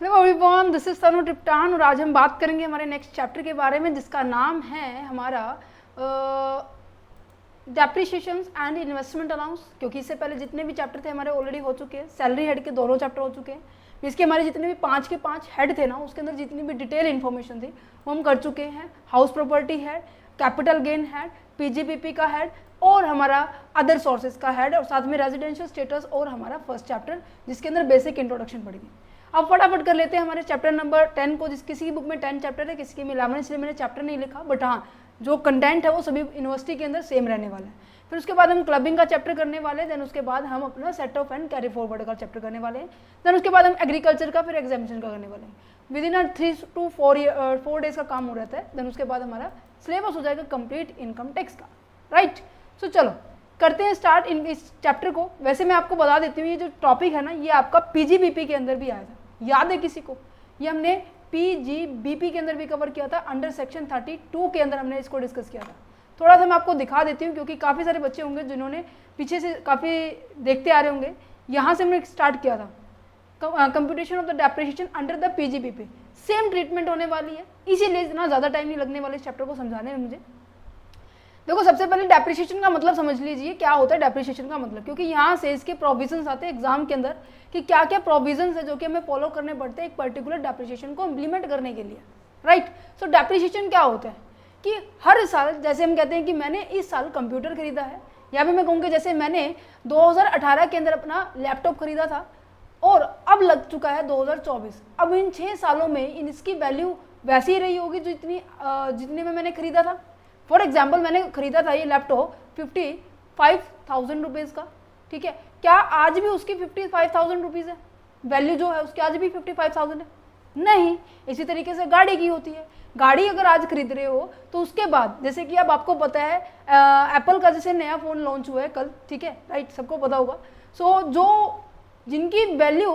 Hello everyone, this is तनु टिप्टान और आज हम बात करेंगे हमारे नेक्स्ट चैप्टर के बारे में जिसका नाम है हमारा डेप्रिसिएशन एंड इन्वेस्टमेंट अलाउंस। क्योंकि इससे पहले जितने भी चैप्टर थे हमारे ऑलरेडी हो चुके हैं, सैलरी हेड के दोनों चैप्टर हो चुके हैं। इसके हमारे जितने भी 5 के 5 हेड थे ना, उसके अंदर जितनी भी डिटेल इन्फॉर्मेशन थी वो हम कर चुके हैं। House property head, capital gain head, PGBP का हेड और हमारा अदर सोर्सेज का हेड और साथ में रेजिडेंशियल स्टेटस और हमारा फर्स्ट चैप्टर जिसके अंदर बेसिक इंट्रोडक्शन पड़ेगी। अब फटाफट कर लेते हैं हमारे चैप्टर नंबर 10 को। किसी की बुक में 10 चैप्टर है, किसी में 11, इसलिए मैंने चैप्टर नहीं लिखा, बट हाँ जो कंटेंट है वो सभी यूनिवर्सिटी के अंदर सेम रहने वाला है। फिर उसके बाद हम क्लबिंग का चैप्टर करने वाले हैं, देन उसके बाद हम अपना set of and carry forward का चैप्टर करने वाले हैं, देन उसके बाद हम एग्रीकल्चर का फिर एग्जामिनेशन का करने वाले हैं। विद इन 3 to 4 डेज का काम हो रहता है, देन उसके बाद हमारा सिलेबस हो जाएगा कंप्लीट इनकम टैक्स का। राइट, सो चलो करते हैं स्टार्ट इस चैप्टर को। वैसे मैं आपको बता देती हूँ, ये जो टॉपिक है ना ये आपका पीजीबीपी के अंदर भी आया था, याद है किसी को? ये हमने पीजीबीपी के अंदर भी कवर किया था, अंडर सेक्शन 32 के अंदर हमने इसको डिस्कस किया था। थोड़ा सा मैं आपको दिखा देती हूँ क्योंकि काफ़ी सारे बच्चे होंगे जिन्होंने पीछे से काफ़ी देखते आ रहे होंगे। यहाँ से हमने स्टार्ट किया था computation of the depreciation under the PGBP. Same treatment होने वाली है, इसीलिए इतना ज़्यादा टाइम नहीं लगने वाले इस चैप्टर को समझाने में मुझे। देखो सबसे पहले डेप्रिसिएशन का मतलब समझ लीजिए क्या होता है डेप्रिसिएशन का मतलब, क्योंकि यहाँ से इसके प्रोविजंस आते हैं एग्जाम के अंदर कि क्या क्या प्रोविजंस है जो कि हमें फॉलो करने पड़ते हैं एक पर्टिकुलर डेप्रिसिएशन को इम्प्लीमेंट करने के लिए। राइट, सो डेप्रिसिएशन क्या होता है कि हर साल, जैसे हम कहते हैं कि मैंने इस साल कंप्यूटर खरीदा है, या फिर मैं कहूँगी जैसे मैंने 2018 के अंदर अपना लैपटॉप खरीदा था और अब लग चुका है 2024। अब इन 6 सालों में इसकी वैल्यू वैसी ही रही होगी जो जितने में मैंने खरीदा था। फॉर एग्जाम्पल मैंने खरीदा था ये लैपटॉप 55,000 रुपीज़ का, ठीक है। क्या आज भी उसकी 55,000 रुपीज़ है वैल्यू जो है उसकी, आज भी 55,000 है? नहीं। इसी तरीके से गाड़ी की होती है, गाड़ी अगर आज खरीद रहे हो तो उसके बाद, जैसे कि अब आपको पता है एप्पल का जैसे नया फ़ोन लॉन्च हुआ है कल, ठीक है, राइट, सबको पता होगा। सो जो जिनकी वैल्यू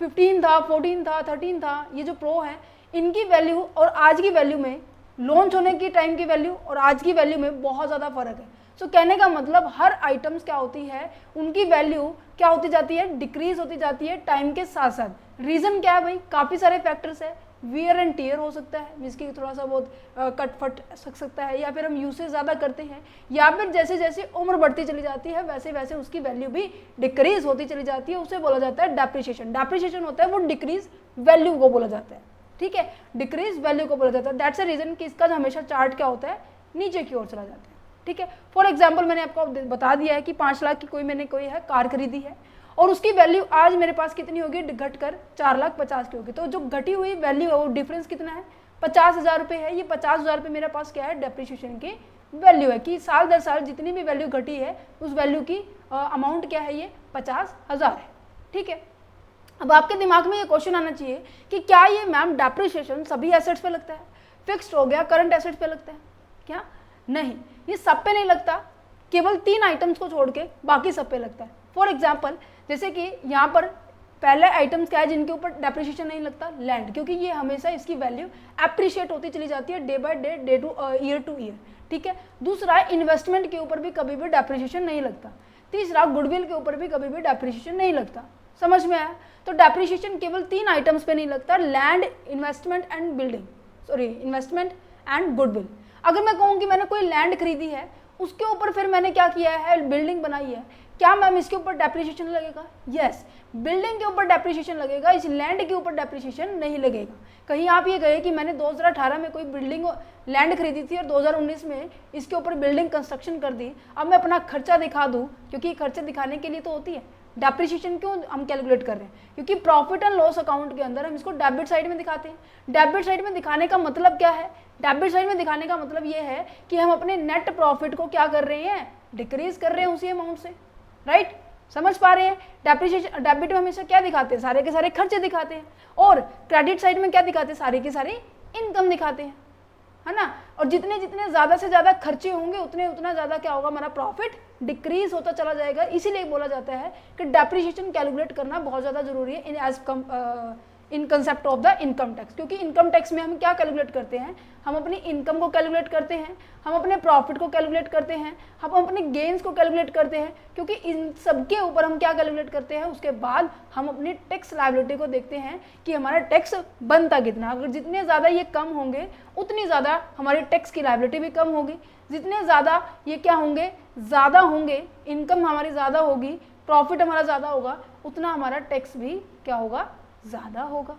15 था, 14 था, 13 था, ये जो प्रो है, इनकी वैल्यू और आज की वैल्यू में, लॉन्च होने की टाइम की वैल्यू और आज की वैल्यू में बहुत ज़्यादा फर्क है। सो कहने का मतलब हर आइटम्स क्या होती है, उनकी वैल्यू क्या होती जाती है, डिक्रीज होती जाती है टाइम के साथ साथ। रीज़न क्या है भाई? काफ़ी सारे फैक्टर्स है। वियर एंड टीयर हो सकता है जिसकी थोड़ा सा बहुत कट फट सकता है, या फिर हम यूसेज ज़्यादा करते हैं, या फिर जैसे जैसे उम्र बढ़ती चली जाती है वैसे वैसे उसकी वैल्यू भी डिक्रीज होती चली जाती है। उसे बोला जाता है डेप्रिसिएशन। डेप्रिसिएशन होता है वो डिक्रीज वैल्यू को बोला जाता है, ठीक है, डिक्रीज वैल्यू को बोला जाता है। दैट्स अ रीजन कि इसका हमेशा चार्ट क्या होता है, नीचे की ओर चला जाता है, ठीक है। फॉर एग्जांपल मैंने आपको बता दिया है कि 5 लाख की कोई है कार खरीदी है और उसकी वैल्यू आज मेरे पास कितनी होगी, घटकर 4,50,000 की होगी। तो जो घटी हुई वैल्यू है वो डिफरेंस कितना है, 50,000 रुपये है। ये 50,000 रुपये मेरे पास क्या है, डेप्रिसिएशन की वैल्यू है कि साल दर साल जितनी भी वैल्यू घटी है उस वैल्यू की अमाउंट क्या है, ये 50,000 है, ठीक है। अब आपके दिमाग में ये क्वेश्चन आना चाहिए कि क्या ये मैम डेप्रिसिएशन सभी एसेट्स पे लगता है, फिक्स्ड हो गया करंट एसेट्स पे लगता है क्या? नहीं, ये सब पे नहीं लगता, केवल 3 आइटम्स को छोड़ के बाकी सब पे लगता है। फॉर एग्जांपल जैसे कि यहाँ पर पहले आइटम्स क्या है जिनके ऊपर डेप्रिसिएशन नहीं लगता, लैंड, क्योंकि ये हमेशा इसकी वैल्यू एप्रिशिएट होती चली जाती है day by day two year two year, ठीक है। दूसरा, इन्वेस्टमेंट के ऊपर भी कभी भी डेप्रिसिएशन नहीं लगता। तीसरा, गुडविल के ऊपर भी कभी भी डेप्रिसिएशन नहीं लगता। समझ में आया? तो डेप्रिसिएशन केवल 3 आइटम्स पे नहीं लगता, लैंड, इन्वेस्टमेंट एंड गुडविल। अगर मैं कहूँ कि मैंने कोई लैंड खरीदी है, उसके ऊपर फिर मैंने क्या किया है, बिल्डिंग बनाई है, क्या मैम इसके ऊपर डेप्रिसिएशन लगेगा? यस, बिल्डिंग के ऊपर डेप्रिसिएशन लगेगा, इस लैंड के ऊपर डेप्रिसिएशन नहीं लगेगा। कहीं आप ये कहे कि मैंने 2018 में कोई बिल्डिंग लैंड खरीदी थी और 2019 में इसके ऊपर बिल्डिंग कंस्ट्रक्शन कर दी, अब मैं अपना खर्चा दिखा दूँ, क्योंकि खर्चा दिखाने के लिए तो होती है डेप्रिसिएशन। क्यों हम कैलकुलेट कर रहे हैं? क्योंकि प्रॉफिट एंड लॉस अकाउंट के अंदर हम इसको डेबिट साइड में दिखाते हैं। डेबिट साइड में दिखाने का मतलब क्या है? डेबिट साइड में दिखाने का मतलब ये है कि हम अपने नेट प्रॉफिट को क्या कर रहे हैं, डिक्रीज कर रहे हैं उसी अमाउंट से। राइट, समझ पा रहे हैं? डेप्रिसिएशन, डेबिट में हमेशा क्या दिखाते हैं, सारे के सारे खर्चे दिखाते हैं, और क्रेडिट साइड में क्या दिखाते हैं, सारे के सारे इनकम दिखाते हैं, है ना। और जितने जितने ज़्यादा से ज़्यादा खर्चे होंगे उतना ज़्यादा क्या होगा, हमारा प्रॉफिट डिक्रीज होता चला जाएगा। इसीलिए बोला जाता है कि डेप्रिसिएशन कैलकुलेट करना बहुत ज़्यादा जरूरी है in concept of the income tax, क्योंकि इनकम टैक्स में हम क्या कैलकुलेट करते हैं, हम अपनी इनकम को कैलकुलेट करते हैं, हम अपने प्रॉफिट को कैलकुलेट करते हैं, हम अपने गेन्स को कैलकुलेट करते हैं, क्योंकि इन सब के ऊपर हम क्या कैलकुलेट करते हैं, उसके बाद हम अपनी टैक्स लायबिलिटी को देखते हैं कि हमारा टैक्स बनता कितना। अगर जितने ज़्यादा ये कम होंगे उतनी ज़्यादा हमारी टैक्स की लायबिलिटी भी कम होगी, जितने ज़्यादा ये क्या होंगे, ज़्यादा होंगे, इनकम हमारी ज़्यादा होगी, प्रॉफिट हमारा ज़्यादा होगा, उतना हमारा टैक्स भी क्या होगा, ज़्यादा होगा।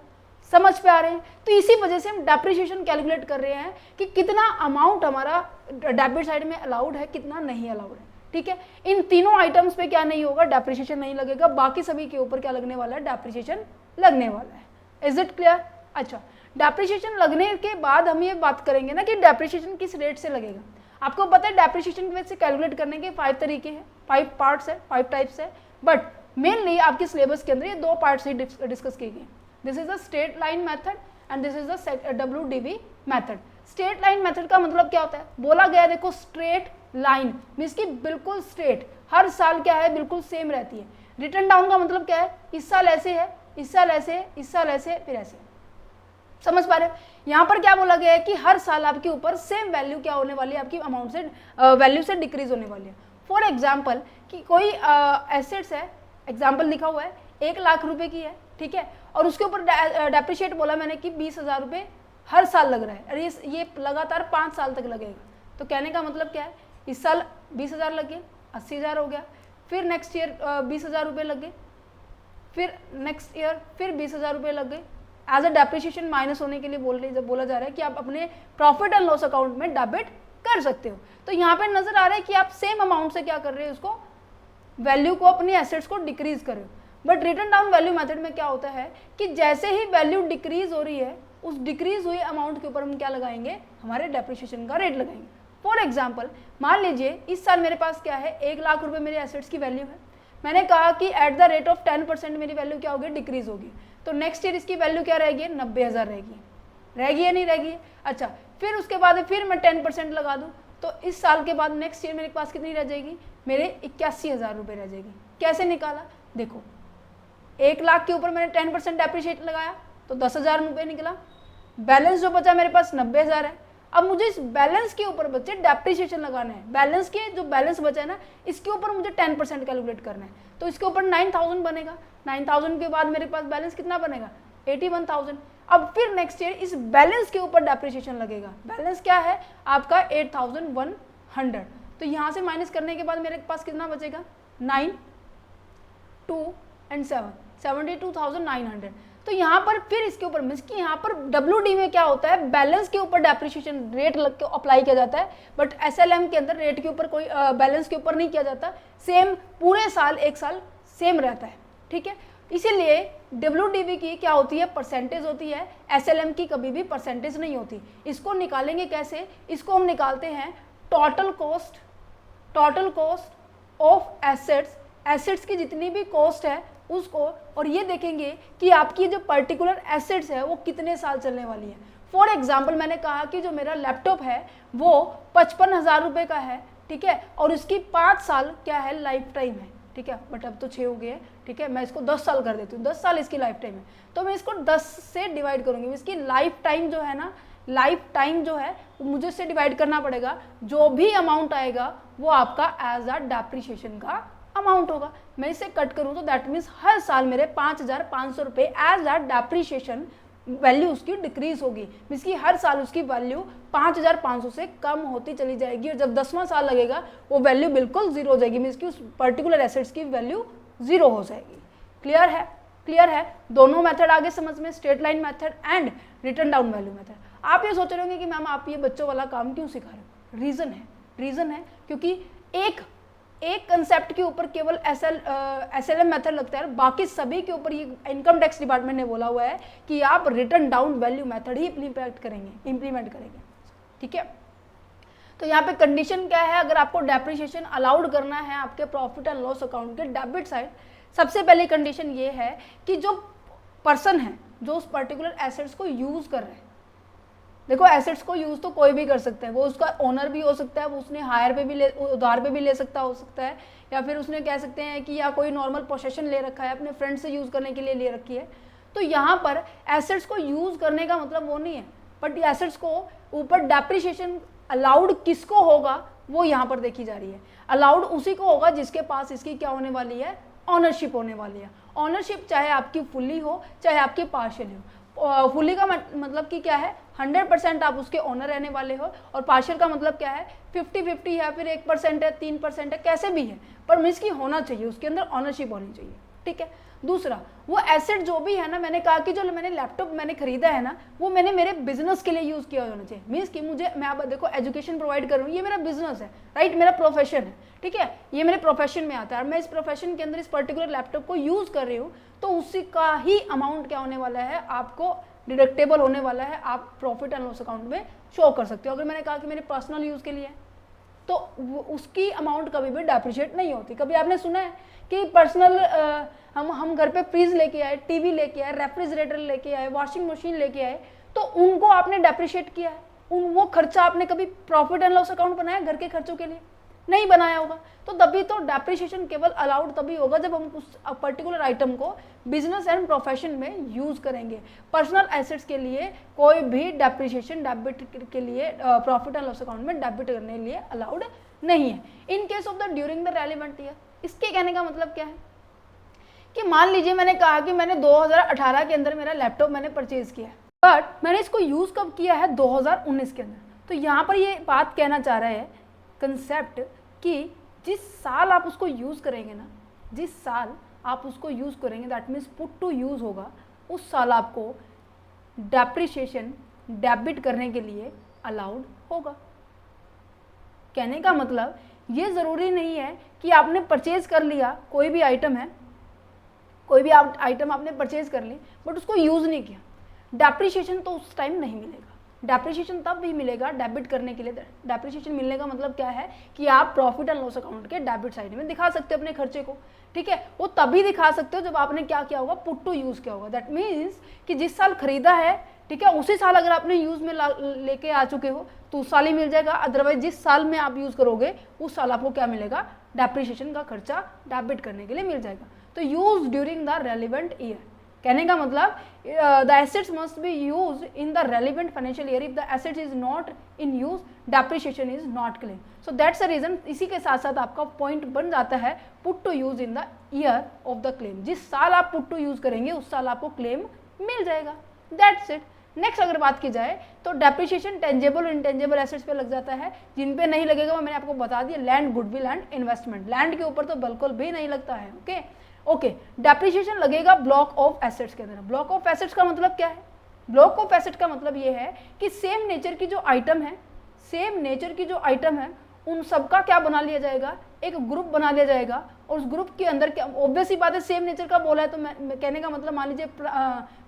समझ पे आ रहे हैं? तो इसी वजह से हम डेप्रिसिएशन कैलकुलेट कर रहे हैं कि कितना अमाउंट हमारा डेबिट साइड में अलाउड है, कितना नहीं अलाउड है। ठीक है, इन तीनों आइटम्स पे क्या नहीं होगा, डेप्रिसिएशन नहीं लगेगा, बाकी सभी के ऊपर क्या लगने वाला है, डेप्रिसिएशन लगने वाला है। Is it clear? अच्छा, डेप्रिसिएशन लगने के बाद हम ये बात करेंगे ना कि डेप्रिसिएशन किस रेट से लगेगा। आपको पता है डेप्रिसिएशन वैसे कैलकुलेट करने के 5 तरीके हैं, 5 पार्ट्स है, 5 टाइप्स है, बट मेनली आपके सिलेबस के अंदर ये 2 पार्ट्स ही डिस्कस किए गए। This is the straight line method and this is the WDV method. Straight line method का मतलब क्या होता है, बोला गया देखो स्ट्रेट लाइन मीन्स कि बिल्कुल स्ट्रेट, हर साल क्या है, बिल्कुल सेम रहती है। रिटर्न डाउन का मतलब क्या है, इस साल ऐसे है, इस साल ऐसे, इस साल ऐसे, फिर ऐसे। समझ पा रहे हो? यहाँ पर क्या बोला गया है कि हर साल आपके ऊपर सेम वैल्यू क्या होने वाली है, आपकी अमाउंट से वैल्यू से डिक्रीज होने वाली है। फॉर एग्जाम्पल कि कोई एसेट्स है, एग्जाम्पल लिखा हुआ है 1 लाख रुपए की है, ठीक है, और उसके ऊपर डेप्रिशिएट बोला मैंने कि 20,000 रुपये हर साल लग रहा है, अरे ये लगातार 5 साल तक लगेगा। तो कहने का मतलब क्या है, इस साल 20,000 लग गए, 80,000 हो गया, फिर नेक्स्ट ईयर 20,000 रुपये लग गए, फिर नेक्स्ट ईयर फिर 20,000 रुपये लग गए। एज अ डेप्रिशिएशन माइनस होने के लिए बोला जा रहा है कि आप अपने प्रॉफिट एंड लॉस अकाउंट में डेबिट कर सकते हो। तो यहाँ पे नजर आ रहा है कि आप सेम अमाउंट से क्या कर रहे हो, उसको वैल्यू को, अपनी एसेट्स को डिक्रीज कर रहे हो। But return down value method में क्या होता है कि जैसे ही वैल्यू डिक्रीज हो रही है, उस डिक्रीज हुई अमाउंट के ऊपर हम क्या लगाएंगे, हमारे डेप्रिशिएशन का रेट लगाएंगे। फॉर एग्जाम्पल मान लीजिए इस साल मेरे पास क्या है, 1 लाख रुपए मेरे एसेट्स की वैल्यू है, मैंने कहा कि एट द रेट ऑफ 10% मेरी वैल्यू क्या होगी, डिक्रीज होगी। तो नेक्स्ट ईयर इसकी वैल्यू क्या रहेगी, 90,000 रहेगी या नहीं रहेगी। अच्छा, फिर उसके बाद फिर मैं 10% लगा दूँ, तो इस साल के बाद नेक्स्ट ईयर मेरे पास कितनी रह जाएगी, मेरे 81,000 रुपये रह जाएगी। कैसे निकाला, देखो 1 लाख के ऊपर मैंने 10% डेप्रिशिएट लगाया तो 10,000 रुपये निकला, बैलेंस जो बचा मेरे पास 90,000 है। अब मुझे इस बैलेंस के ऊपर बच्चे डेप्रिशिएशन लगाना है, बैलेंस के जो बैलेंस बचा है ना, इसके ऊपर मुझे 10% कैलकुलेट करना है। तो इसके ऊपर 9,000 बनेगा, 9,000 के बाद मेरे पास बैलेंस कितना बनेगा, 81,000। अब फिर नेक्स्ट ईयर इस बैलेंस के ऊपर डेप्रिशिएशन लगेगा, बैलेंस क्या है आपका 8,100। तो यहाँ से माइनस करने के बाद मेरे पास कितना बचेगा, 9, 2 and 7, 72,900। तो यहाँ पर फिर इसके ऊपर मीन्स कि यहाँ पर WD में क्या होता है, बैलेंस के ऊपर डेप्रिशिएशन रेट लग के अप्लाई किया जाता है, बट SLM के अंदर रेट के ऊपर कोई बैलेंस के ऊपर नहीं किया जाता, सेम पूरे साल 1 साल सेम रहता है। ठीक है, इसीलिए WDV की क्या होती है, परसेंटेज होती है, SLM की कभी भी परसेंटेज नहीं होती। इसको निकालेंगे कैसे, इसको हम निकालते हैं टोटल कॉस्ट ऑफ एसेट्स की जितनी भी कॉस्ट है उसको, और ये देखेंगे कि आपकी जो पर्टिकुलर एसेट्स है वो कितने साल चलने वाली है। फॉर एग्जाम्पल मैंने कहा कि जो मेरा लैपटॉप है वो 55,000 रुपये का है, ठीक है, और उसकी 5 साल क्या है, लाइफ टाइम है। ठीक है, बट अब तो 6 हो गए हैं, ठीक है, मैं इसको 10 साल कर देती हूँ, 10 साल इसकी लाइफ टाइम है, तो मैं इसको 10 से डिवाइड करूँगी। इसकी लाइफ टाइम जो है ना, लाइफ टाइम जो है वो मुझे इससे डिवाइड करना पड़ेगा, जो भी अमाउंट आएगा वो आपका एज अ डेप्रिशिएशन का अमाउंट होगा। मैं इसे कट करूँ तो दैट मीन्स हर साल मेरे 5,500 रुपये एज अ डेप्रिशिएशन वैल्यू उसकी डिक्रीज होगी, मीन्स कि हर साल उसकी वैल्यू 5,500 से कम होती चली जाएगी, और जब 10वां साल लगेगा वो वैल्यू बिल्कुल जीरो हो जाएगी, मीन्स कि उस पर्टिकुलर एसेट्स की वैल्यू जीरो हो जाएगी। क्लियर है दोनों मेथड आगे समझ में, straight line method and return down value method. आप ये सोच रहे होंगे कि मैम आप ये बच्चों वाला काम क्यों सिखा रहे हो, रीज़न है क्योंकि एक कंसेप्ट के ऊपर केवल SLM मेथड लगता है, बाकी सभी के ऊपर ये इनकम टैक्स डिपार्टमेंट ने बोला हुआ है कि आप रिटर्न डाउन वैल्यू मेथड ही इम्प्लीमेंट करेंगे। ठीक है, तो यहाँ पे कंडीशन क्या है, अगर आपको डेप्रिशिएशन अलाउड करना है आपके प्रॉफिट एंड लॉस अकाउंट के डेबिट साइड, सबसे पहली कंडीशन ये है कि जो पर्सन है जो उस पर्टिकुलर एसेट्स को यूज कर रहे हैं, देखो एसेट्स को यूज तो कोई भी कर सकता है, वो उसका ओनर भी हो सकता है, वो उसने हायर पे भी उधार पे भी ले सकता हो सकता है, या फिर उसने कह सकते हैं कि या कोई नॉर्मल पोसेशन ले रखा है, अपने फ्रेंड से यूज करने के लिए ले रखी है। तो यहाँ पर एसेट्स को यूज करने का मतलब वो नहीं है, बट एसेट्स को ऊपर डेप्रिसिएशन अलाउड किसको होगा वो यहाँ पर देखी जा रही है। अलाउड उसी को होगा जिसके पास इसकी क्या होने वाली है, ऑनरशिप होने वाली है। ऑनरशिप चाहे आपकी फुल्ली हो चाहे आपकी पार्शियली हो। फुल्ली का मतलब कि क्या है, 100% आप उसके ओनर रहने वाले हो, और पार्शियल का मतलब क्या है, 50-50 है, फिर 1% है, 3% है, कैसे भी है, पर मीन्स की होना चाहिए, उसके अंदर ऑनरशिप होनी चाहिए। ठीक है। दूसरा, वो एसेट जो भी है ना, मैंने कहा कि जो मैंने लैपटॉप मैंने खरीदा है ना, वो मैंने मेरे बिजनेस के लिए यूज किया होना चाहिए। मीन्स कि मुझे, मैं अब देखो एजुकेशन प्रोवाइड कर रहा हूँ, ये मेरा बिजनेस है, राइट, मेरा प्रोफेशन है। ठीक है, ये मेरे प्रोफेशन में आता है, और मैं इस प्रोफेशन के अंदर इस पर्टिकुलर लैपटॉप को यूज कर रही हूँ, तो उसी का ही अमाउंट क्या होने वाला है, आपको डिडक्टेबल होने वाला है, आप प्रॉफिट एंड लॉस अकाउंट में शो कर सकते हो। अगर मैंने कहा कि मेरे पर्सनल यूज के लिए है, तो उसकी अमाउंट कभी भी डेप्रिशिएट नहीं होती। कभी आपने सुना है कि पर्सनल हम घर पे फ्रिज लेके आए, टीवी लेके आए, रेफ्रिजरेटर लेके आए, वॉशिंग मशीन लेके आए, तो उनको आपने डेप्रिशिएट किया है, वो खर्चा आपने कभी प्रॉफिट एंड लॉस अकाउंट बनाया घर के खर्चों के लिए? नहीं बनाया होगा। तो तभी तो डेप्रिशिएशन केवल अलाउड तभी होगा जब हम उस पर्टिकुलर आइटम को बिजनेस एंड प्रोफेशन में यूज करेंगे। पर्सनल एसेट्स के लिए कोई भी डेप्रिशिएशन डेबिट के लिए प्रॉफिट एंड लॉस अकाउंट में डेबिट करने के लिए अलाउड नहीं है। In case of the during the relevant year, इसके कहने का मतलब क्या है कि मान लीजिए मैंने कहा कि मैंने 2018 के अंदर मेरा लैपटॉप मैंने परचेज किया है, बट मैंने इसको यूज कब किया है, 2019 के अंदर। तो यहाँ पर ये बात कहना चाह रहा है कंसेप्ट कि जिस साल आप उसको यूज करेंगे ना, जिस साल आप उसको यूज करेंगे, that means put to use होगा, उस साल आपको डेप्रिशिएशन डेबिट करने के लिए अलाउड होगा। कहने का मतलब ये जरूरी नहीं है कि आपने परचेज कर लिया, कोई भी आइटम है, कोई भी आइटम आपने परचेज कर ली बट उसको यूज नहीं किया, डेप्रिशिएशन तो उस टाइम नहीं मिलेगा। डेप्रिशिएशन तब भी मिलेगा डेबिट करने के लिए। डेप्रिशिएशन मिलने का मतलब क्या है कि आप प्रॉफिट एंड लॉस अकाउंट के डेबिट साइड में दिखा सकते हो अपने खर्चे को। ठीक है, वो तभी दिखा सकते हो जब आपने क्या किया होगा, पुट टू यूज किया होगा। दैट मीन्स कि जिस साल खरीदा है, ठीक है, उसी साल अगर आपने यूज में लेके आ चुके हो तो उस साल ही मिल जाएगा। अदरवाइज जिस साल में आप यूज करोगे उस साल आपको क्या मिलेगा, डेप्रिशिएशन का खर्चा डेबिट करने के लिए मिल जाएगा। तो use during the relevant year, कहने का मतलब the assets must be use in the relevant financial year. If the asset is not in use, depreciation is not claim. So that's the reason. इसी के साथ साथ आपका पॉइंट बन जाता है put to use in the year of the claim. जिस साल आप पुट टू यूज करेंगे उस साल आपको क्लेम मिल जाएगा। That's it. नेक्स्ट अगर बात की जाए तो डेप्रिशिएशन टेंजेबल और इंटेंजेबल एसेट्स पे लग जाता है। जिन पे नहीं लगेगा वो मैंने आपको बता दिया, land, goodwill and investment. Land के ऊपर तो बिल्कुल भी नहीं लगता है। ओके, डेप्रिशिएशन लगेगा ब्लॉक ऑफ एसेट्स के अंदर। ब्लॉक ऑफ एसेट्स का मतलब क्या है? ब्लॉक ऑफ एसेट का मतलब ये है कि सेम नेचर की जो आइटम है, सेम नेचर की जो आइटम है उन सबका क्या बना लिया जाएगा, एक ग्रुप बना लिया जाएगा। और उस ग्रुप के अंदर क्या, ऑब्वियस ही बात है, सेम नेचर का बोला है तो मैं कहने का मतलब मान लीजिए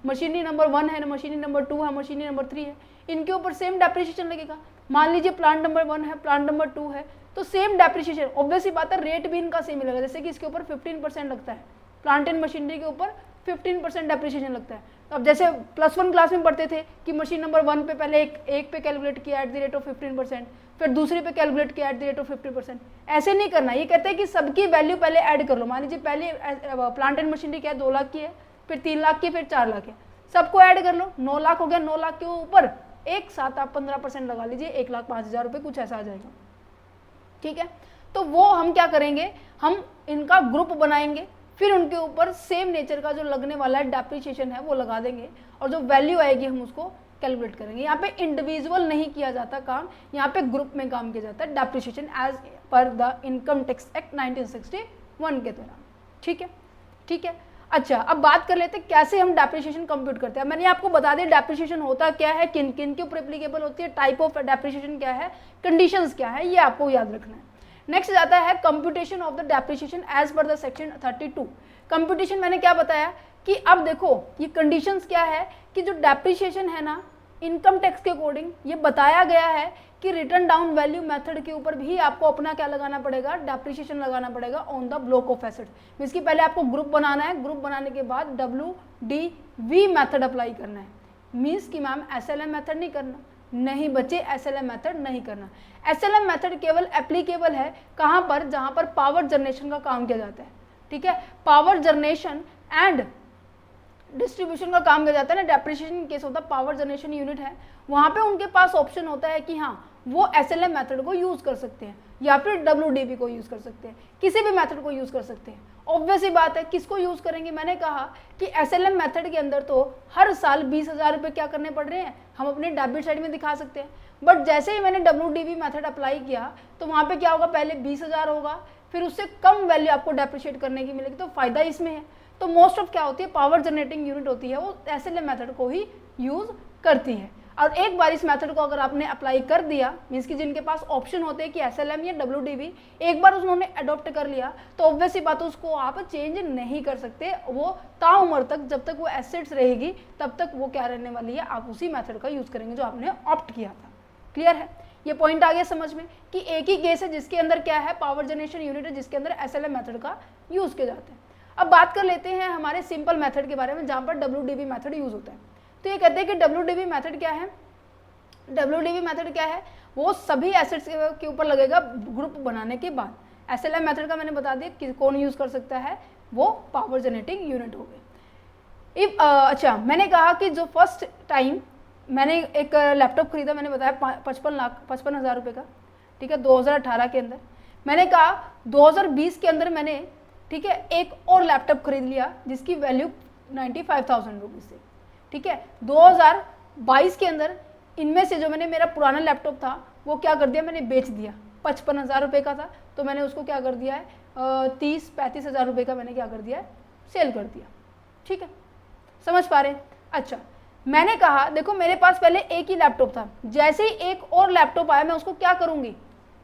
मशीनरी नंबर 1 है, मशीनरी नंबर 2 है, मशीनरी नंबर 3 है, इनके ऊपर सेम डेप्रिशिएशन लगेगा। मान लीजिए प्लांट नंबर 1 है, प्लांट नंबर 2 है, तो सेम डेप्रिशिएशन, ऑब्वियस ही बात है, रेट भी इनका सेम मिलेगा। जैसे कि इसके ऊपर 15% लगता है, प्लांट एंड मशीनरी के ऊपर 15% डेप्रिशिएशन लगता है। तो अब जैसे +1 क्लास में पढ़ते थे कि मशीन नंबर 1 पे पहले एक पे कैलकुलेट किया @15%, फिर दूसरी पे कैलकुलेट किया @50%। ऐसे नहीं करना। ये कहते हैं कि सबकी वैल्यू पहले ऐड कर लो। मान लीजिए पहले प्लांट एंड मशीनरी क्या है, 2 लाख की है, फिर 3 लाख की, फिर 4 लाख है, सबको ऐड कर लो, 9 लाख हो गया। 9 लाख के ऊपर एक साथ आप 15% लगा लीजिए, 1,05,000 रुपये कुछ ऐसा आ जाएगा। ठीक है, तो वो हम क्या करेंगे, हम इनका ग्रुप बनाएंगे, फिर उनके ऊपर सेम नेचर का जो लगने वाला है डेप्रिशिएशन है वो लगा देंगे, और जो वैल्यू आएगी हम उसको कैलकुलेट करेंगे। यहाँ पे इंडिविजुअल नहीं किया जाता काम, यहाँ पे ग्रुप में काम किया जाता है depreciation as per the income tax act 1961 के दौरान। ठीक है, ठीक है। अच्छा, अब बात कर लेते हैं कैसे हम डेप्रिशिएशन कंप्यूट करते हैं। मैंने आपको बता दिया डेप्रिशिएशन होता क्या है, किन किन के ऊपर एप्लीकेबल होती है, टाइप ऑफ डेप्रिशिएशन क्या है, कंडीशंस क्या है, ये आपको याद रखना है। नेक्स्ट जाता है computation of the depreciation as per the section 32। Computation मैंने क्या बताया कि अब देखो ये कंडीशंस क्या है कि जो डेप्रिशिएशन है ना इनकम टैक्स के अकॉर्डिंग, ये बताया गया है कि रिटर्न डाउन वैल्यू मेथड के ऊपर भी आपको अपना क्या लगाना पड़ेगा, डेप्रिशिएशन लगाना पड़ेगा on the block of assets. इसकी पहले आपको ग्रुप बनाना है, ग्रुप बनाने के बाद WDV मेथड अप्लाई करना है। मीन्स कि मैम SLM मेथड नहीं करना, नहीं बच्चे, SLM मेथड नहीं करना। SLM मेथड केवल एप्लीकेबल है कहाँ पर, जहाँ पर पावर जनरेशन का काम किया जाता है। ठीक है, पावर जनरेशन एंड डिस्ट्रीब्यूशन का काम किया जाता है ना, डेप्रिसिएशन केस होता है, पावर जनरेशन यूनिट है, वहाँ पे उनके पास ऑप्शन होता है कि हाँ वो SLM मेथड को यूज़ कर सकते हैं या फिर WDV को यूज़ कर सकते हैं, किसी भी मेथड को यूज़ कर सकते हैं। ऑब्वियस ही बात है, किसको यूज़ करेंगे, मैंने कहा कि SLM मेथड के अंदर तो हर साल 20,000 रुपये क्या करने पड़ रहे हैं, हम अपने डेबिट साइड में दिखा सकते हैं। बट जैसे ही मैंने WDV मेथड अप्लाई किया तो वहाँ पे क्या होगा, पहले 20,000 होगा, फिर उससे कम वैल्यू आपको डेप्रिशिएट करने की मिलेगी, तो फ़ायदा इसमें है। तो मोस्ट ऑफ क्या होती है, पावर जनरेटिंग यूनिट होती है, वो SLM मेथड को ही यूज़ करती है। और एक बार इस मेथड को अगर आपने अप्लाई कर दिया, मीन्स कि जिनके पास ऑप्शन होते हैं कि SLM या WDV, एक बार उन्होंने अडॉप्ट कर लिया तो ऑब्वियस ही बात है उसको आप चेंज नहीं कर सकते, वो ताउम्र तक, जब तक वो एसेट्स रहेगी तब तक वो क्या रहने वाली है, आप उसी मेथड का यूज़ करेंगे जो आपने ऑप्ट किया था। क्लियर है, ये पॉइंट आ गया समझ में कि एक ही केस है जिसके अंदर क्या है, पावर जनरेशन यूनिट है, जिसके अंदर SLM मेथड का यूज़ किया जाता है। अब बात कर लेते हैं हमारे सिंपल मेथड के बारे में जहाँ पर WDV मेथड यूज़ होता है। तो ये कहते हैं कि WDV मेथड क्या है, WDV मेथड क्या है, वो सभी एसेट्स के ऊपर लगेगा ग्रुप बनाने के बाद। SLM मेथड का मैंने बता दिया कि कौन यूज़ कर सकता है, वो पावर जनरेटिंग यूनिट हो गए। अच्छा, मैंने कहा कि जो फर्स्ट टाइम मैंने एक लैपटॉप खरीदा, मैंने बताया 55,000 रुपये का, ठीक है, 2018 के अंदर। मैंने कहा 2020 के अंदर मैंने, ठीक है, एक और लैपटॉप खरीद लिया जिसकी वैल्यू 95,000 रुपीज़ थी, ठीक है। 2022 के अंदर इनमें से जो मैंने मेरा पुराना लैपटॉप था वो क्या कर दिया, मैंने बेच दिया। 55,000 रुपये का था तो मैंने उसको क्या कर दिया है, 30-35,000 रुपये का मैंने क्या कर दिया है, सेल कर दिया। ठीक है, समझ पा रहे हैं। अच्छा, मैंने कहा देखो मेरे पास पहले एक ही लैपटॉप था, जैसे ही एक और लैपटॉप आया मैं उसको क्या करूँगी,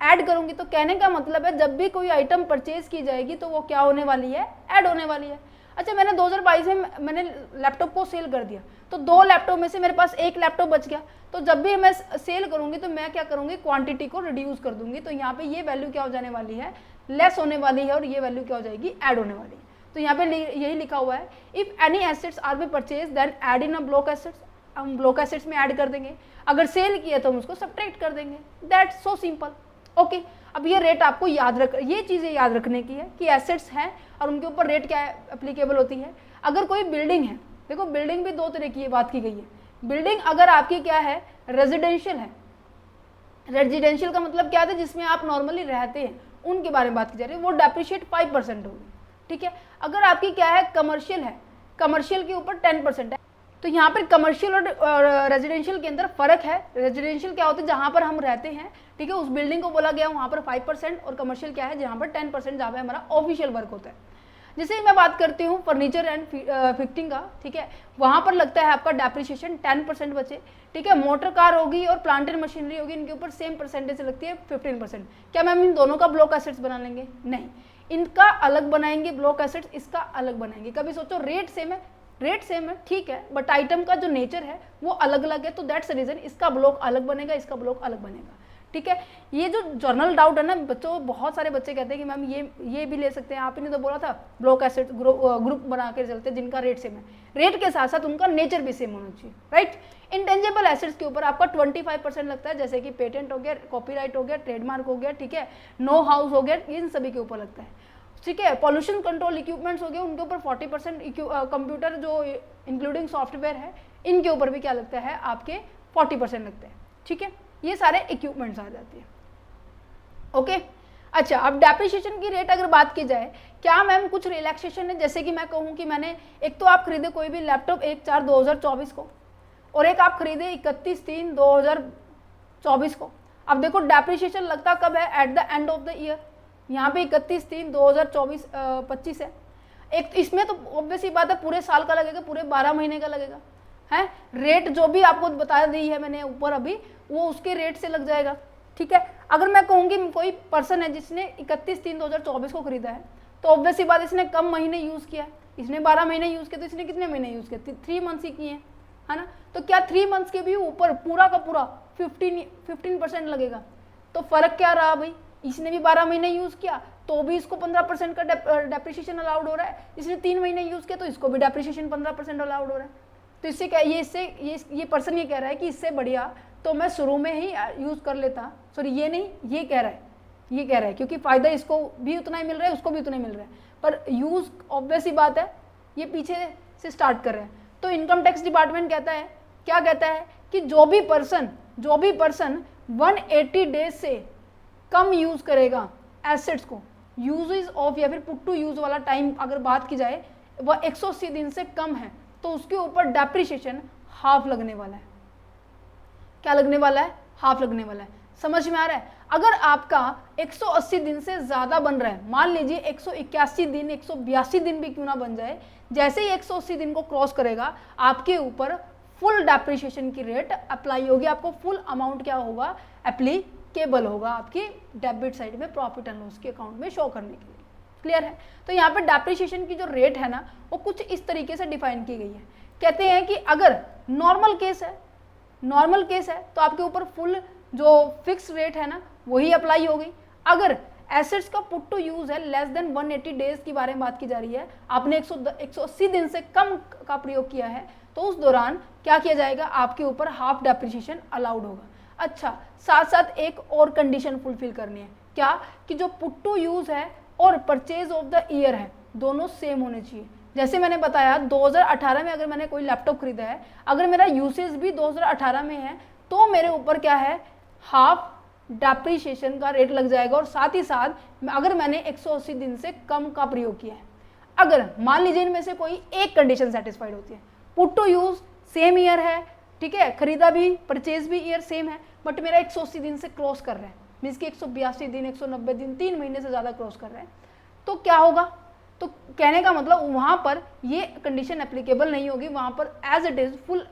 ऐड करूँगी। तो कहने का मतलब है जब भी कोई आइटम परचेज की जाएगी तो वो क्या होने वाली है, ऐड होने वाली है। अच्छा, मैंने 2022 में मैंने लैपटॉप को सेल कर दिया तो 2 लैपटॉप में से मेरे पास एक लैपटॉप बच गया। तो जब भी मैं सेल करूँगी तो मैं क्या करूँगी, क्वांटिटी को रिड्यूस कर दूंगी। तो यहाँ पे ये वैल्यू क्या हो जाने वाली है, लेस होने वाली है, और ये वैल्यू क्या हो जाएगी, ऐड होने वाली है। तो यहाँ पे यही लिखा हुआ है, if any assets are be purchase then add in a block assets, हम ब्लॉक एसेट्स में ऐड कर देंगे। अगर सेल किया तो हम उसको सब्ट्रैक्ट कर देंगे। That's so simple. ओके, अब ये रेट आपको याद रख, ये चीज़ें याद रखने की है कि एसेट्स हैं और उनके ऊपर रेट क्या एप्लीकेबल होती है। अगर कोई बिल्डिंग है, देखो बिल्डिंग भी 2 तरह की बात की गई है। बिल्डिंग अगर आपकी क्या है, रेजिडेंशियल है, रेजिडेंशियल का मतलब क्या था, जिसमें आप नॉर्मली रहते हैं, उनके बारे में बात की जा रही है, वो डेप्रिशिएट 5% होगी। ठीक है, अगर आपकी क्या है, कमर्शियल है, कमर्शियल के ऊपर 10% है। तो यहाँ पर कमर्शियल और रेजिडेंशियल के अंदर फर्क है। रेजिडेंशियल क्या होता है, जहाँ पर हम रहते हैं, ठीक है, उस बिल्डिंग को बोला गया वहाँ पर 5%, और कमर्शियल क्या है, जहाँ पर 10%, जहाँ पर हमारा ऑफिशियल वर्क होता है। जैसे मैं बात करती हूँ फर्नीचर एंड फिटिंग का, ठीक है, वहाँ पर लगता है आपका डेप्रिसिएशन 10% बचे। ठीक है, मोटर कार होगी और प्लांट एंड मशीनरी होगी, इनके ऊपर सेम परसेंटेज लगती है 15%। क्या मैम इन दोनों का ब्लॉक एसेट्स बना लेंगे? नहीं, इनका अलग बनाएंगे ब्लॉक एसेट्स, इसका अलग बनाएंगे। कभी सोचो रेट सेम है, रेट सेम है, ठीक है, बट आइटम का जो नेचर है वो अलग अलग है, तो दैट्स रीजन इसका ब्लॉक अलग बनेगा, इसका ब्लॉक अलग बनेगा। ठीक है, ये जो जर्नल डाउट है ना बच्चों, बहुत सारे बच्चे कहते हैं कि मैम ये भी ले सकते हैं, आप ही ने तो बोला था ब्लॉक एसेट ग्रुप बना कर चलते हैं जिनका रेट सेम है। रेट के साथ साथ उनका नेचर भी सेम होना चाहिए, राइट। इंटेंजिबल एसेट्स के ऊपर आपका 25% लगता है, जैसे कि पेटेंट हो गया, कॉपीराइट हो गया, ट्रेडमार्क हो गया, ठीक है, नो हाउस हो गया, इन सभी के ऊपर लगता है। ठीक है, पॉल्यूशन कंट्रोल इक्विपमेंट्स हो गए, उनके ऊपर 40%, कंप्यूटर जो इंक्लूडिंग सॉफ्टवेयर है इनके ऊपर भी क्या लगता है, आपके 40% लगता है। ठीक है, ये सारे इक्विपमेंट्स आ जाते हैं। ओके, अच्छा, अब डेप्रिसिएशन की रेट अगर बात की जाए, क्या मैम कुछ रिलैक्सेशन है? जैसे कि मैं कहूँ कि मैंने एक तो आप खरीदे कोई भी लैपटॉप 1/4/2024 को, और एक आप खरीदे 31/3/2024 को। अब देखो डेप्रिसिएशन लगता कब है, eight the end of the year. यहाँ पे 31/3/2024-25 है। एक इसमें तो ऑब्वियस ही बात है पूरे साल का लगेगा, पूरे 12 महीने का लगेगा, है। रेट जो भी आपको बता दी है मैंने ऊपर अभी, वो उसके रेट से लग जाएगा। ठीक है, अगर मैं कहूँगी कोई पर्सन है जिसने 31/3/2024 को खरीदा है, तो ऑब्वियस ही बात इसने कम महीने यूज़ किया है, इसने 12 महीने यूज़ किया, तो इसने कितने महीने यूज़ किया, 3 मंथ्स ही किए हैं, है ना। तो क्या 3 मंथ्स के भी ऊपर पूरा का पूरा 15% लगेगा? तो फ़र्क क्या रहा भाई, इसने भी 12 महीने यूज़ किया तो भी इसको 15% का डेप्रिसिएशन अलाउड हो रहा है, इसने 3 महीने यूज़ किया तो इसको भी डेप्रिसिएशन 15% अलाउड हो रहा है। तो इससे क्या, ये पर्सन ये कह रहा है कि इससे बढ़िया तो मैं शुरू में ही यूज़ कर लेता, सॉरी ये नहीं, ये कह रहा है क्योंकि फ़ायदा इसको भी उतना ही मिल रहा है, उसको भी उतना ही मिल रहा है, पर यूज़ ऑब्वियस ही बात है, ये पीछे से स्टार्ट कर रहे हैं। तो इनकम टैक्स डिपार्टमेंट कहता है, क्या कहता है कि जो भी पर्सन 180 डेज से कम यूज करेगा एसेट्स को, यूजेज ऑफ या फिर पुट टू यूज वाला टाइम अगर बात की जाए वह 180 दिन से कम है, तो उसके ऊपर डेप्रिसिएशन हाफ लगने वाला है। क्या लगने वाला है? हाफ लगने वाला है। समझ में आ रहा है? अगर आपका 180 दिन से ज्यादा बन रहा है, मान लीजिए 181 दिन 182 दिन भी क्यों ना बन जाए, जैसे ही 180 दिन को क्रॉस करेगा आपके ऊपर फुल डेप्रिसिएशन की रेट अप्लाई होगी, आपको फुल अमाउंट क्या होगा? एप्लीकेबल होगा आपकी डेबिट साइड में प्रॉफिट एंड लॉस के अकाउंट में शो करने के लिए। क्लियर है? तो यहाँ पे डेप्रिसिएशन की जो रेट है ना वो कुछ इस तरीके से डिफाइन की गई है। कहते हैं कि अगर नॉर्मल केस है तो आपके ऊपर फुल जो फिक्स रेट है ना वही अप्लाई होगी। अगर एसेट्स का पुट टू यूज है लेस देन 180 डेज की बारे में बात की जा रही है, आपने 180 दिन से कम का प्रयोग किया है, तो उस दौरान क्या किया जाएगा? आपके ऊपर हाफ डेप्रिसिएशन अलाउड होगा। अच्छा, साथ साथ एक और कंडीशन फुलफिल करनी है, क्या? कि जो पुट टू यूज है और परचेज ऑफ द ईयर है दोनों सेम होने चाहिए। जैसे मैंने बताया 2018 में अगर मैंने कोई लैपटॉप खरीदा है, अगर मेरा यूसेज भी 2018 में है तो मेरे ऊपर क्या है? हाफ डेप्रिसिएशन का रेट लग जाएगा। और साथ ही साथ अगर मैंने 180 दिन से कम का प्रयोग किया है, अगर मान लीजिए इनमें से कोई एक कंडीशन सेटिस्फाइड होती है, put to use same year है, ठीक है, खरीदा भी परचेज भी ईयर सेम है, बट मेरा 180 दिन से क्रॉस कर रहा है, मीन्स कि 182 दिन 190 दिन 3 महीने से ज़्यादा क्रॉस कर रहे हैं, तो क्या होगा? तो कहने का मतलब वहाँ पर ये कंडीशन एप्लीकेबल नहीं होगी, वहाँ पर as it is full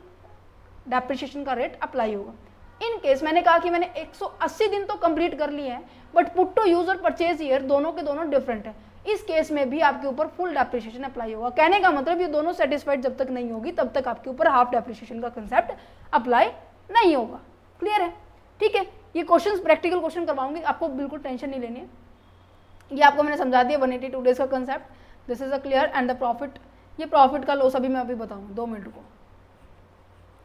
depreciation का रेट अप्लाई होगा। इन केस मैंने कहा कि मैंने 180 दिन तो कंप्लीट कर लिए हैं, बट पुट टू यूज और परचेज ईयर दोनों के दोनों डिफरेंट है, इस केस में भी आपके ऊपर फुल डेप्रिसिएशन अप्लाई होगा। कहने का मतलब ये दोनों सेटिस्फाइड जब तक नहीं होगी तब तक आपके ऊपर हाफ डेप्रिसिएशन का कंसेप्ट अप्लाई नहीं होगा। क्लियर है? ठीक है, ये क्वेश्चंस प्रैक्टिकल क्वेश्चन करवाऊंगी, आपको बिल्कुल टेंशन नहीं लेनी है। ये आपको मैंने समझा दिया 182 डेज का concept, this is a clear. And the profit, ये प्रॉफिट का लॉस अभी मैं अभी बताऊंगा, 2 मिनट को।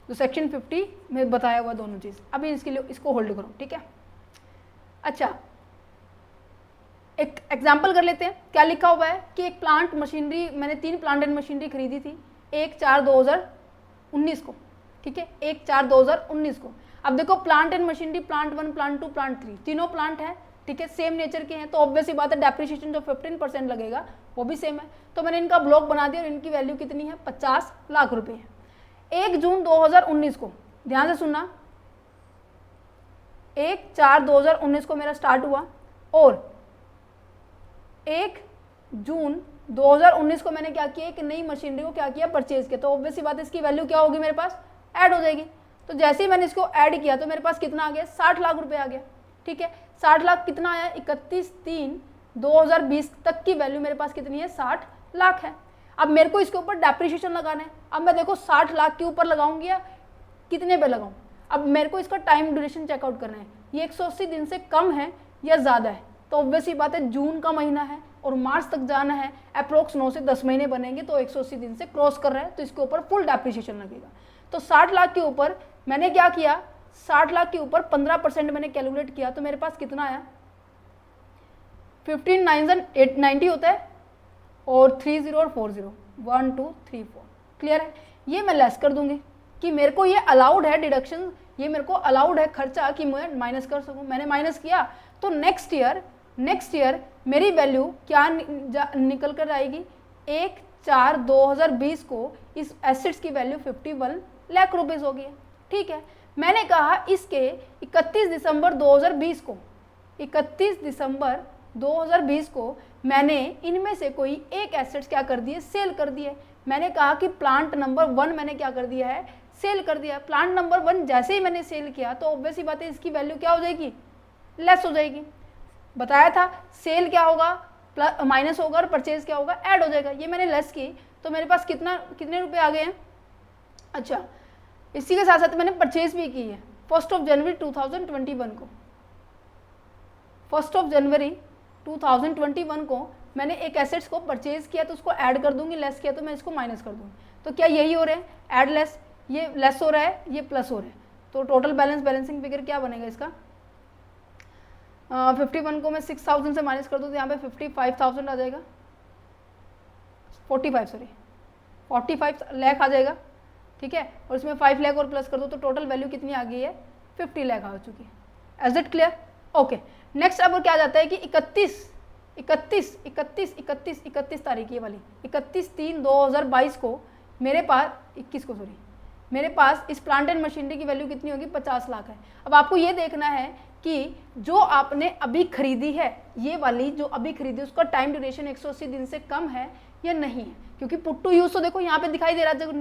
तो सेक्शन 50 में बताया हुआ दोनों चीज़, अभी इसके लिए इसको होल्ड करो, ठीक है। अच्छा, एक एग्जाम्पल कर लेते हैं। क्या लिखा हुआ है कि एक प्लांट मशीनरी, मैंने 3 प्लांट एंड मशीनरी खरीदी थी 1/4/2019 को, ठीक है, 1/4/2019 को। अब देखो plant and machinery, plant 1, plant 2, plant 3, तीनों प्लांट है, ठीक है, सेम नेचर के हैं, तो ऑब्वियस ही बात है डेप्रिसिएशन जो 15% लगेगा वो भी सेम है। तो मैंने इनका ब्लॉक बना दिया और इनकी वैल्यू कितनी है? 50 लाख रुपए है। 1 जून 2019 को, ध्यान से सुनना, 1/4/2019 को मेरा स्टार्ट हुआ और 1 जून 2019 को मैंने क्या किया? एक नई मशीनरी को क्या किया? परचेज किया। तो ऑब्वियस सी बात है इसकी वैल्यू क्या होगी? मेरे पास ऐड हो जाएगी। तो जैसे ही मैंने इसको ऐड किया तो मेरे पास कितना आ गया? 60 लाख रुपए आ गया, ठीक है। 60 लाख कितना आया? 31/3/2020 तक की वैल्यू मेरे पास कितनी है? 60 लाख है। अब मेरे को इसके ऊपर डेप्रिसिएशन लगाना है। अब मैं देखो 60 लाख के ऊपर लगाऊंगी या कितने पे लगाऊं? अब मेरे को इसका टाइम ड्यूरेशन चेकआउट करना है, ये 180 दिन से कम है या ज़्यादा है। तो ऑब्वियस ही बात है जून का महीना है और मार्च तक जाना है, अप्रोक्स 9 से 10 महीने बनेंगे, तो 180 दिन से क्रॉस कर रहा है, तो इसके ऊपर फुल डेप्रिसिएशन लगेगा। तो 60 लाख के ऊपर मैंने क्या किया? 60 लाख के ऊपर 15% मैंने कैलकुलेट किया, तो मेरे पास कितना आया? 15 9 90 होता है और 30 और 40, 1 2 3 4। क्लियर है? ये मैं लेस कर दूंगी कि मेरे को ये अलाउड है डिडक्शन, ये मेरे को अलाउड है खर्चा कि मैं माइनस कर सकूं। मैंने माइनस किया तो नेक्स्ट ईयर मेरी वैल्यू क्या निकल कर आएगी? 1/4/2020 को इस एसेट्स की वैल्यू 51 लाख रुपीज़ होगी। ठीक है, मैंने कहा इसके 31 दिसंबर 2020 को, 31 दिसंबर 2020 को मैंने इनमें से कोई एक एसेट्स क्या कर दिए? सेल कर दिए। मैंने कहा कि प्लांट नंबर 1 मैंने क्या कर दिया है? सेल कर दिया। प्लांट नंबर 1 जैसे ही मैंने सेल किया तो ऑब्वियस ही बात है इसकी वैल्यू क्या हो जाएगी? लेस हो जाएगी। बताया था सेल क्या होगा? प्लस माइनस होगा और परचेज क्या होगा? ऐड हो जाएगा। ये मैंने लेस की तो मेरे पास कितने रुपए आ गए हैं? अच्छा, इसी के साथ साथ मैंने परचेज भी की है 1 जनवरी 2021 को। 1 जनवरी 2021 को मैंने एक एसेट्स को परचेज किया तो उसको ऐड कर दूंगी, लेस किया तो मैं इसको माइनस कर दूंगी। तो क्या यही हो रहा है? ऐड लेस, ये लेस हो रहा है, ये प्लस हो रहा है। तो टोटल बैलेंसिंग फिगर क्या बनेगा इसका? 51 को मैं 6000 से माइनस कर दूँ तो यहाँ पे 55,000 आ जाएगा, 45 45 लाख आ जाएगा, ठीक है, और इसमें 5 लाख और प्लस कर दो तो टोटल वैल्यू कितनी आ गई है, 50 लाख आ चुकी है। Is it clear? Okay, next अब क्या जाता है कि 31 तारीख, ये वाली 31/3/2022 को मेरे पास 21 को सॉरी मेरे पास इस प्लांट एंड मशीनरी की वैल्यू कितनी होगी, 50 लाख है। अब आपको ये देखना है कि जो आपने अभी खरीदी है, ये वाली जो अभी खरीदी, उसका टाइम ड्यूरेशन 180 दिन से कम है या नहीं है, क्योंकि पुट टू यूज तो देखो यहाँ पे दिखाई दे रहा है, जब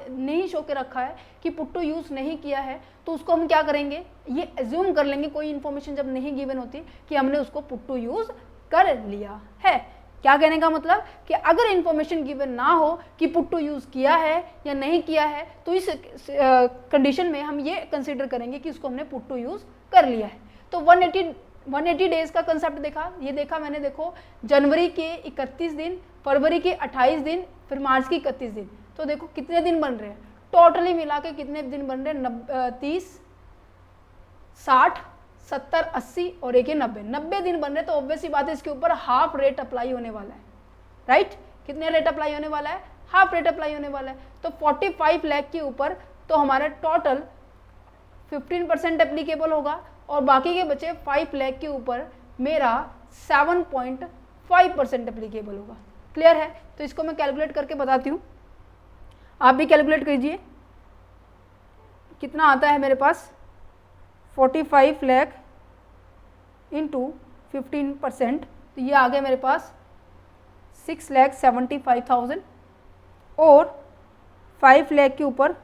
नहीं शो के रखा है कि पुट टू यूज नहीं किया है, तो उसको हम क्या करेंगे, ये एज्यूम कर लेंगे, कोई इन्फॉर्मेशन जब नहीं गिवन होती, कि हमने उसको पुट टू यूज कर लिया है। क्या कहने का मतलब कि अगर इन्फॉर्मेशन गिवन ना हो कि पुट टू यूज किया है या नहीं किया है, तो इस कंडीशन में हम ये कंसीडर करेंगे कि उसको हमने पुट टू यूज कर लिया है। तो 180 डेज का कंसेप्ट देखा, ये देखा मैंने, देखो जनवरी के 31 दिन, फरवरी के 28 दिन, फिर मार्च के 31 दिन, तो देखो कितने दिन बन रहे हैं, टोटली मिला के कितने दिन बन रहे हैं, 30, 60, 70, 80 और एक 90 दिन बन रहे, तो ऑब्वियस सी बात है इसके ऊपर हाफ रेट अप्लाई होने वाला है, राइट? कितने रेट अप्लाई होने वाला है, हाफ रेट अप्लाई होने वाला है। तो 45 लाख के ऊपर तो हमारा टोटल 15% एप्लीकेबल होगा, और बाकी के बचे 5 लाख के ऊपर मेरा 7.5% एप्लीकेबल होगा। क्लियर है? तो इसको मैं कैलकुलेट करके बताती हूँ, आप भी कैलकुलेट कीजिए कितना आता है मेरे पास, 45 लाख इंटू 15%, तो ये आ गया मेरे पास 6,75,000, और 5 लाख के ऊपर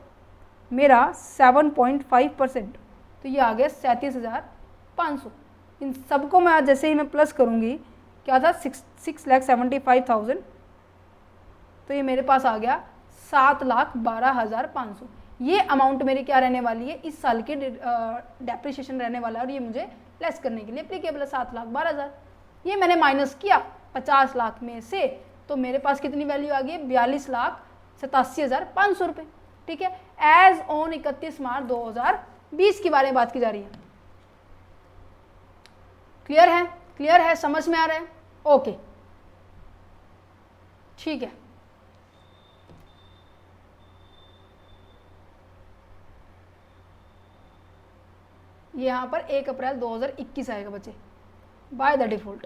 मेरा 7.5%, तो ये आ गया 37,500। इन सबको मैं आज जैसे ही मैं प्लस करूँगी, क्या था, 6,75,000, तो ये मेरे पास आ गया 7,12,500। ये अमाउंट मेरी क्या रहने वाली है, इस साल की डेप्रिसिएशन रहने वाला है, और ये मुझे लेस करने के लिए एप्लीकेबल है 7,12,000। ये मैंने माइनस किया 50 लाख में से, तो मेरे पास कितनी वैल्यू आ गई, 42,87,500 रुपये, ठीक है। एज ऑन 31 मार्च 2020 के बारे में बात की जा रही है। क्लियर है? क्लियर है? समझ में आ रहा है? ओके, ठीक है। यहाँ पर 1 अप्रैल 2021 आएगा बच्चे, by the default,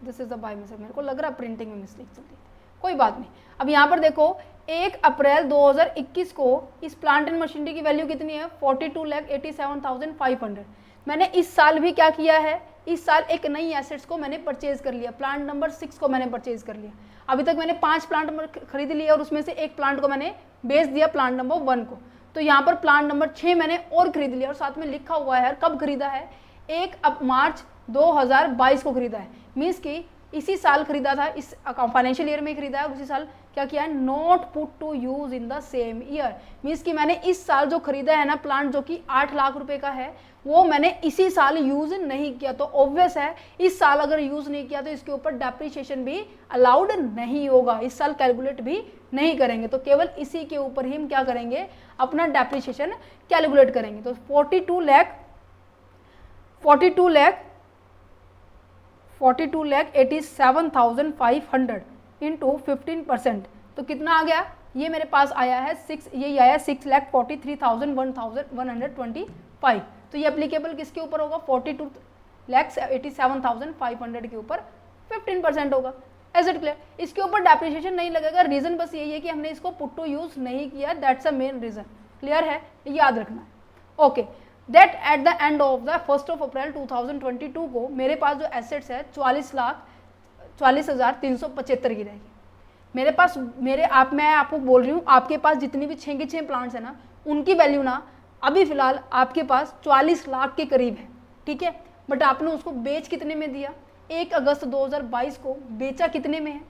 this is the by mistake, मेरे को लग रहा है प्रिंटिंग में मिस्टेक चलती है, कोई बात नहीं। अब यहाँ पर देखो 1 अप्रैल 2021 को इस प्लांट एंड मशीनरी की वैल्यू कितनी है, 42,87,500। मैंने इस साल भी क्या किया है, इस साल एक नई एसेट्स को मैंने परचेज कर लिया, प्लांट नंबर 6 को मैंने परचेज कर लिया। अभी तक मैंने 5 प्लांट खरीद लिए, और उसमें से एक प्लांट को मैंने बेच दिया, प्लांट नंबर 1 को। तो यहाँ पर प्लांट नंबर 6 मैंने और खरीद लिया, और साथ में लिखा हुआ है कब खरीदा है, 1 मार्च 2022 को खरीदा है, मीन्स कि इसी साल खरीदा था, इस फाइनेंशियल ईयर में खरीदा है, उसी साल क्या किया है, not put to use in the same year, means कि मैंने इस साल जो खरीदा है ना प्लांट, जो कि 8 लाख रुपए का है, वो मैंने इसी साल यूज नहीं किया। तो ऑब्वियस है इस साल अगर यूज नहीं किया तो इसके ऊपर डेप्रिसिएशन भी अलाउड नहीं होगा, इस साल कैलकुलेट भी नहीं करेंगे, तो केवल इसी के ऊपर ही हम क्या करेंगे, अपना डेप्रिसिएशन कैलकुलेट करेंगे। तो 42,87,500 इंटू 15%, तो कितना आ गया, ये मेरे पास आया है 6,43,125। तो ये एप्लीकेबल किसके ऊपर होगा, 42,87,500 के ऊपर 15% होगा। As it clear? इसके ऊपर डेप्रिसिएशन नहीं लगेगा, रीजन बस यही है कि हमने इसको पुट टू यूज नहीं किया, that's a main reason. Clear है? याद रखना है। Okay, that at the end of the 1 April 2022 को मेरे पास जो एसेट्स है 44,40,375 की रहेगी मेरे पास। मैं आपको बोल रही हूँ, आपके पास जितनी भी 6 के 6 प्लांट्स है ना, उनकी वैल्यू ना अभी फिलहाल आपके पास 44 लाख के करीब है, ठीक है। बट आपने उसको बेच कितने में दिया, 1 अगस्त 2022 को बेचा कितने में है,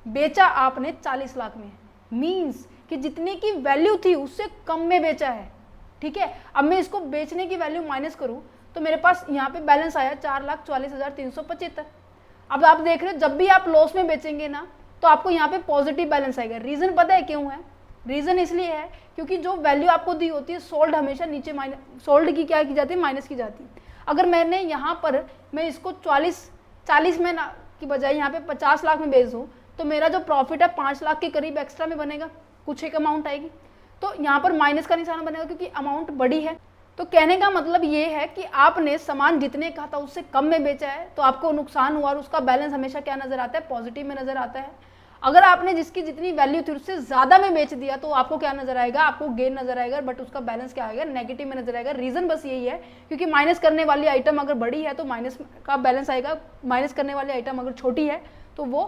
बेचा आपने 40 लाख में है, मीन्स कि जितने की वैल्यू थी उससे कम में बेचा है, ठीक है। अब मैं इसको बेचने की वैल्यू माइनस करूं तो मेरे पास यहाँ पे बैलेंस आया 4,40,375। अब आप देख रहे हो, जब भी आप लॉस में बेचेंगे ना तो आपको यहाँ पे पॉजिटिव बैलेंस आएगा। रीजन पता है क्यों है? रीजन इसलिए है क्योंकि जो वैल्यू आपको दी होती है सोल्ड हमेशा नीचे सोल्ड की क्या की जाती है, माइनस की जाती है। अगर मैंने यहाँ पर मैं इसको 40 में ना की बजाय यहाँ पे 50 लाख में बेच दूँ तो मेरा जो प्रॉफिट है 5 लाख के करीब एक्स्ट्रा में बनेगा, कुछ एक अमाउंट आएगी, तो यहाँ पर माइनस का निशान बनेगा क्योंकि अमाउंट बड़ी है। तो कहने का मतलब ये है कि आपने सामान जितने कहा था उससे कम में बेचा है तो आपको नुकसान हुआ और उसका बैलेंस हमेशा क्या नजर आता है, पॉजिटिव में नजर आता है। अगर आपने जिसकी जितनी वैल्यू थी उससे ज्यादा में बेच दिया तो आपको क्या नजर आएगा, आपको गेन नजर आएगा, बट उसका बैलेंस क्या आएगा, नेगेटिव में नजर आएगा। रीजन बस यही है क्योंकि माइनस करने वाली आइटम अगर बड़ी है तो माइनस का बैलेंस आएगा, माइनस करने वाली आइटम अगर छोटी है तो वो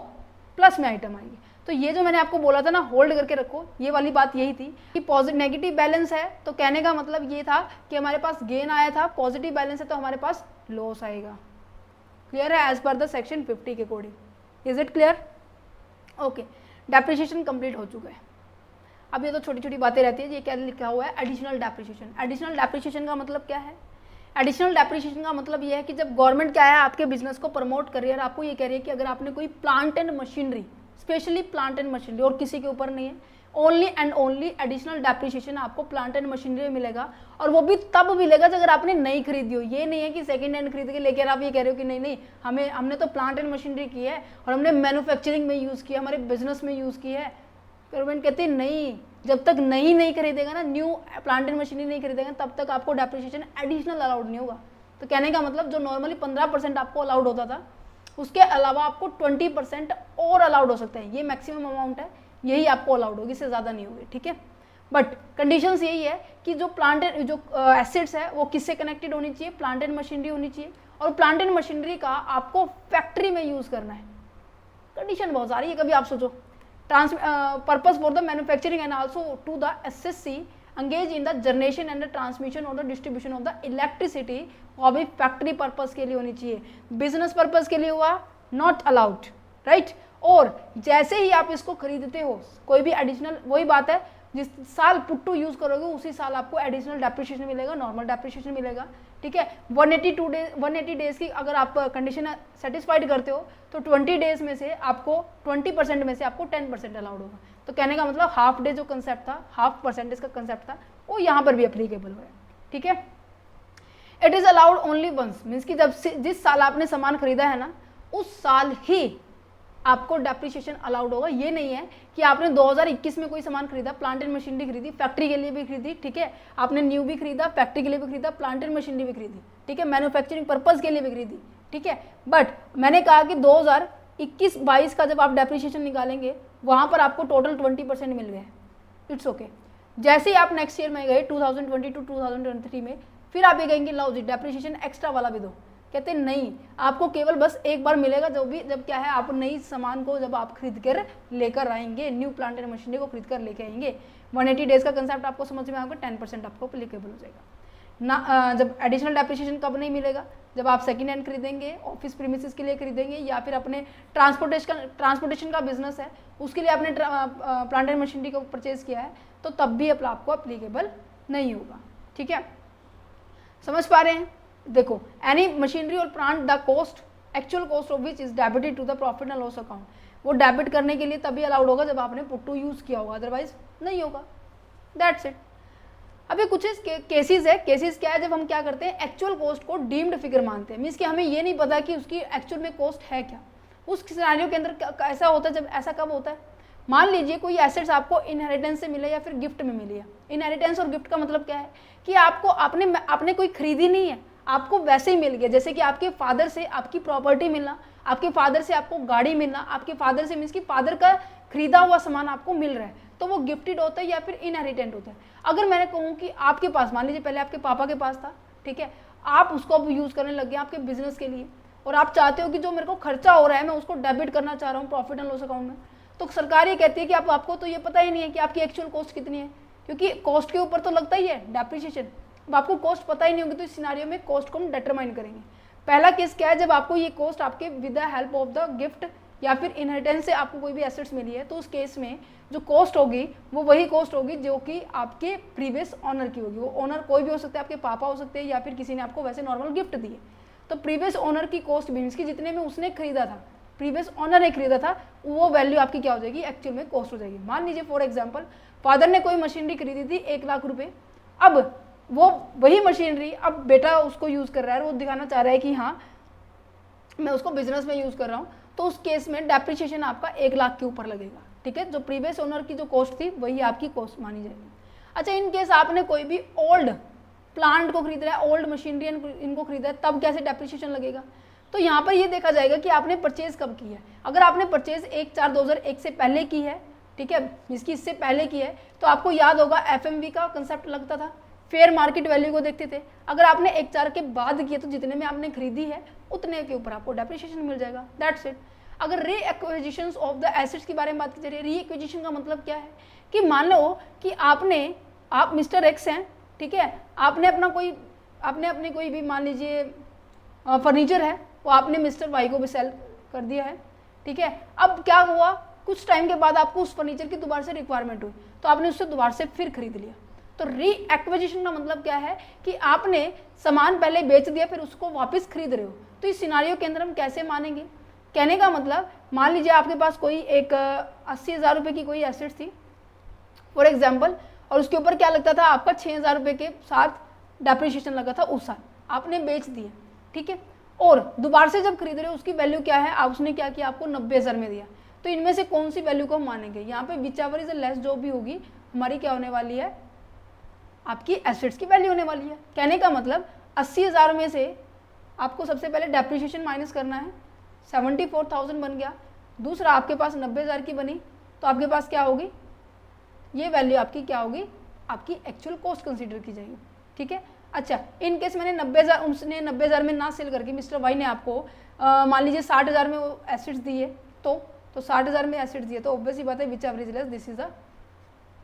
प्लस में आइटम आएगी। तो ये जो मैंने आपको बोला था ना, होल्ड करके रखो, ये वाली बात यही थी कि पॉजिटिव नेगेटिव बैलेंस है तो कहने का मतलब ये था कि हमारे पास गेन आया था, पॉजिटिव बैलेंस है तो हमारे पास लॉस आएगा। क्लियर है एज पर द सेक्शन 50 के according, is it clear? Okay, depreciation complete हो चुका है। अब ये तो छोटी छोटी बातें रहती है। ये क्या लिखा हुआ है, एडिशनल डेप्रिसिएशन। एडिशनल डेप्रिसिएशन का मतलब क्या है? एडिशनल डेप्रिसिएशन का मतलब ये है कि जब गवर्नमेंट क्या है आपके बिजनेस को प्रमोट कर रही है और आपको ये कह रही है कि अगर आपने कोई plant and machinery, specially plant and machinery और किसी के ऊपर नहीं है, only and only additional depreciation आपको प्लांट एंड मशीनरी में मिलेगा, और वो भी तब मिलेगा अगर आपने नई खरीदी हो। ये नहीं है कि सेकंड हैंड खरीद के लेकर आप ये कह रहे हो कि नहीं हमने तो प्लांट एंड मशीनरी की है और हमने मैन्युफैक्चरिंग में यूज़ किया, हमारे बिजनेस में यूज़ की है। गवर्नमेंट कहती है नहीं, जब तक नई नहीं खरीदेगा ना, न्यू प्लांट एंड मशीनरी नहीं खरीदेगा तब तक आपको डेप्रिसिएशन एडिशनल अलाउड नहीं होगा। तो कहने का मतलब जो नॉर्मली 15% आपको अलाउड होता था उसके अलावा आपको 20% और अलाउड हो सकता है। ये मैक्सिमम अमाउंट है, यही आपको अलाउड होगी, इससे ज़्यादा नहीं होगी, ठीक है। बट कंडीशंस यही है कि जो प्लांट एंड जो एसेट्स है वो किससे कनेक्टेड होनी चाहिए, प्लांट एंड मशीनरी होनी चाहिए, और प्लांट एंड मशीनरी का आपको फैक्ट्री में यूज़ करना है। कंडीशन बहुत सारी है, कभी आप सोचो purpose for the manufacturing and also to the SSC engage in the generation and the transmission और the distribution of the electricity, वो भी फैक्ट्री पर्पज के लिए होनी चाहिए। बिजनेस पर्पज के लिए हुआ नॉट अलाउड, राइट। और जैसे ही आप इसको खरीदते हो कोई भी एडिशनल, वही बात है जिस साल पुट टू यूज करोगे उसी साल आपको एडिशनल डेप्रिसिएशन मिलेगा, नॉर्मल डेप्रिसिएशन मिलेगा, ठीक है। 180 डेज की अगर आप कंडीशन सेटिस्फाइड करते हो तो 20 डेज में से आपको 20% में से आपको 10% अलाउड होगा। तो कहने का मतलब हाफ डे जो कंसेप्ट था, हाफ परसेंटेज का कंसेप्ट था, वो यहाँ पर भी अप्लीकेबल हुआ है, ठीक है। It is allowed only once, means कि जब जिस साल आपने सामान खरीदा है ना उस साल ही आपको डेप्रिसिएशन अलाउड होगा। ये नहीं है कि आपने 2021 में कोई सामान खरीदा, प्लांट एंड मशीनरी खरीदी, फैक्ट्री के लिए भी खरीदी, ठीक है, आपने न्यू भी खरीदा, फैक्ट्री के लिए भी खरीदा, प्लांट एंड मशीनरी भी खरीदी, ठीक है, मैन्युफैक्चरिंग पर्पज के लिए भी खरीदी, ठीक है। बट मैंने कहा कि 2021-22 का जब आप डेप्रिसिएशन निकालेंगे वहां पर आपको टोटल 20% मिल गए, इट्स ओके। जैसे ही आप नेक्स्ट ईयर में गए 2022-2023 में, फिर आप ये कहेंगे लो जी डेप्रिसिएशन एक्स्ट्रा वाला भी दो, कहते नहीं, आपको केवल बस एक बार मिलेगा जब क्या है आप नई सामान को जब आप खरीद कर लेकर आएंगे, न्यू प्लांट एंड मशीनरी को खरीद कर लेके आएंगे। 180 डेज का कंसेप्ट आपको समझ में आएगा, 10% आपको अप्लीकेबल हो जाएगा ना। जब एडिशनल डेप्रिसिएशन कब नहीं मिलेगा, जब आप सेकंड हैंड खरीदेंगे, ऑफिस प्रीमिसेस के लिए खरीदेंगे, या फिर अपने ट्रांसपोर्टेशन का बिजनेस है उसके लिए आपने प्लांट एंड मशीनरी को परचेज किया है, तो तब भी आपको अप्लीकेबल नहीं होगा, ठीक है। समझ पा रहे हैं? देखो, एनी मशीनरी और plant the cost actual cost of which is debited to the profit and loss account, वो डेबिट करने के लिए तभी अलाउड होगा जब आपने पुट टू यूज किया होगा, अदरवाइज नहीं होगा, दैट्स इट। अभी कुछ केसेस है। केसेस क्या है, जब हम क्या करते हैं एक्चुअल कॉस्ट को डीम्ड फिगर मानते हैं, मीन्स कि हमें ये नहीं पता कि उसकी एक्चुअल में कॉस्ट है क्या। उस सिनेरियो के अंदर ऐसा होता है, जब ऐसा कब होता है, मान लीजिए कोई एसेट्स आपको इनहेरिटेंस से मिले या फिर गिफ्ट में मिली है। इनहेरिटेंस और गिफ्ट का मतलब क्या है कि आपने कोई खरीदी नहीं है, आपको वैसे ही मिल गया, जैसे कि आपके फादर से आपकी प्रॉपर्टी मिलना, आपके फादर से आपको गाड़ी मिलना, आपके फादर से मीन्स कि फादर का खरीदा हुआ सामान आपको मिल रहा है, तो वो गिफ्टेड होता है या फिर इनहेरिटेंट होता है। अगर मैंने कहूँ कि आपके पास, मान लीजिए पहले आपके पापा के पास था, ठीक है, आप उसको अब यूज़ करने लग गए आपके बिजनेस के लिए, और आप चाहते हो कि जो मेरे को खर्चा हो रहा है मैं उसको डेबिट करना चाह रहा हूँ प्रॉफिट एंड लॉस अकाउंट में, तो सरकार ये कहती है कि आपको तो ये पता ही नहीं है कि आपकी एक्चुअल कॉस्ट कितनी है, क्योंकि कॉस्ट के ऊपर तो लगता ही है डेप्रिसिएशन। अब आपको कॉस्ट पता ही नहीं होगी तो इस सिनारियो में कॉस्ट को हम डिटरमाइन करेंगे। पहला केस क्या है, जब आपको ये कॉस्ट आपके with the help of the gift या फिर इनहेरिटेंस से आपको कोई भी एसेट्स मिली है, तो उस केस में जो कॉस्ट होगी वो वही कॉस्ट होगी जो कि आपके प्रीवियस ऑनर की होगी। वो ऑनर कोई भी हो सकता है, आपके पापा हो सकते हैं या फिर किसी ने आपको वैसे नॉर्मल गिफ्ट दी है। तो प्रीवियस ऑनर की कॉस्ट मीन्स की जितने में उसने खरीदा था, प्रीवियस ऑनर ने खरीदा था, वो वैल्यू आपकी क्या हो जाएगी, एक्चुअल में कॉस्ट हो जाएगी। मान लीजिए फॉर एग्जाम्पल फादर ने कोई मशीनरी खरीदी थी 1 लाख रुपए, अब वो वही मशीनरी अब बेटा उसको यूज़ कर रहा है, वो दिखाना चाह रहा है कि हाँ मैं उसको बिजनेस में यूज़ कर रहा हूँ, तो उस केस में डेप्रिसिएशन आपका 1 लाख के ऊपर लगेगा, ठीक है, जो प्रीवियस ओनर की जो कॉस्ट थी वही आपकी कॉस्ट मानी जाएगी। अच्छा, इन केस आपने कोई भी ओल्ड प्लांट को खरीद रहा है, ओल्ड मशीनरी इनको खरीदा है, तब कैसे डेप्रिसिएशन लगेगा? तो यहाँ पर ये देखा जाएगा कि आपने परचेज कब की है। अगर आपने परचेज 1/4/2001 से पहले की है, ठीक है, जिसकी इससे पहले की है, तो आपको याद होगा FMV का कंसेप्ट लगता था, फेयर मार्केट वैल्यू को देखते थे। अगर आपने 1/4 के बाद किया तो जितने में आपने खरीदी है उतने के ऊपर आपको डेप्रिसिएशन मिल जाएगा, दैट्स इट। अगर री एक्विजिशन ऑफ द एसेट्स के बारे में बात की जा रही है, री एक्विजिशन का मतलब क्या है कि मान लो कि आप मिस्टर एक्स हैं, ठीक है, आपने अपने कोई भी मान लीजिए फर्नीचर है, वो आपने मिस्टर वाई को भी सेल कर दिया है, ठीक है। अब क्या हुआ, कुछ टाइम के बाद आपको उस फर्नीचर की दोबारा से रिक्वायरमेंट हुई, तो आपने उससे दोबारा से फिर खरीद लिया। तो री एक्विजिशन का मतलब क्या है कि आपने सामान पहले बेच दिया, फिर उसको वापस खरीद रहे हो। तो इस सिनारियो के अंदर हम कैसे मानेंगे? कहने का मतलब, मान लीजिए आपके पास कोई एक 80,000 रुपये की कोई एसेट थी फॉर एग्जाम्पल, और उसके ऊपर क्या लगता था, आपका 6,000 रुपये के साथ डेप्रिसिएशन लगा था उस साल, आपने बेच दिया, ठीक है। और दोबारा से जब खरीद रहे हो उसकी वैल्यू क्या है, उसने क्या किया, आपको 90,000 में दिया। तो इनमें से कौन सी वैल्यू को हम मानेंगे? यहाँ पे विच एवर इज लेस जो भी होगी हमारी क्या होने वाली है, आपकी एसेट्स की वैल्यू होने वाली है। कहने का मतलब 80,000 में से आपको सबसे पहले डेप्रिसिएशन माइनस करना है, 74,000 बन गया। दूसरा आपके पास 90,000 की बनी, तो आपके पास क्या होगी, ये वैल्यू आपकी क्या होगी, आपकी एक्चुअल कॉस्ट कंसीडर की जाएगी, ठीक है। अच्छा, इन केस मैंने 90,000, उसने 90,000 में ना सेल करके मिस्टर वाई ने आपको मान लीजिए 60,000 में वो एसेट्स दिए, तो 60,000 में एसेट्स दिए, तो ऑब्वियसली बात है which ever is less this is the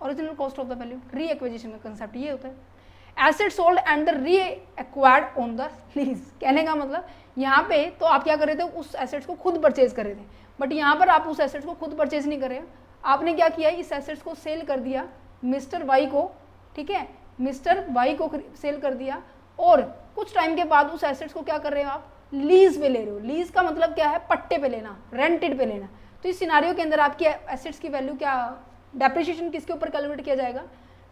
original cost of the value. री एक्विजिशन का कंसेप्ट ये होता है। एसेट सोल्ड एंड द री एक्वायर्ड ऑन द लीज। कहने का मतलब यहाँ पे तो आप क्या कर रहे थे, उस एसेट्स को खुद परचेज कर रहे थे, बट यहाँ पर आप उस एसेट्स को खुद परचेज नहीं कर रहे, आपने क्या किया, इस एसेट्स को सेल कर दिया मिस्टर वाई को, ठीक है, मिस्टर वाई को सेल कर दिया, और कुछ टाइम के बाद उस एसेट्स को क्या कर रहे हो, आप लीज पे ले रहे हो। लीज का मतलब क्या है, पट्टे पे लेना, रेंटेड पे लेना। तो इस सिनारियो के अंदर आपकी एसेट्स की वैल्यू क्या, डेप्रिसिएशन किसके ऊपर कैलकुलेट किया जाएगा,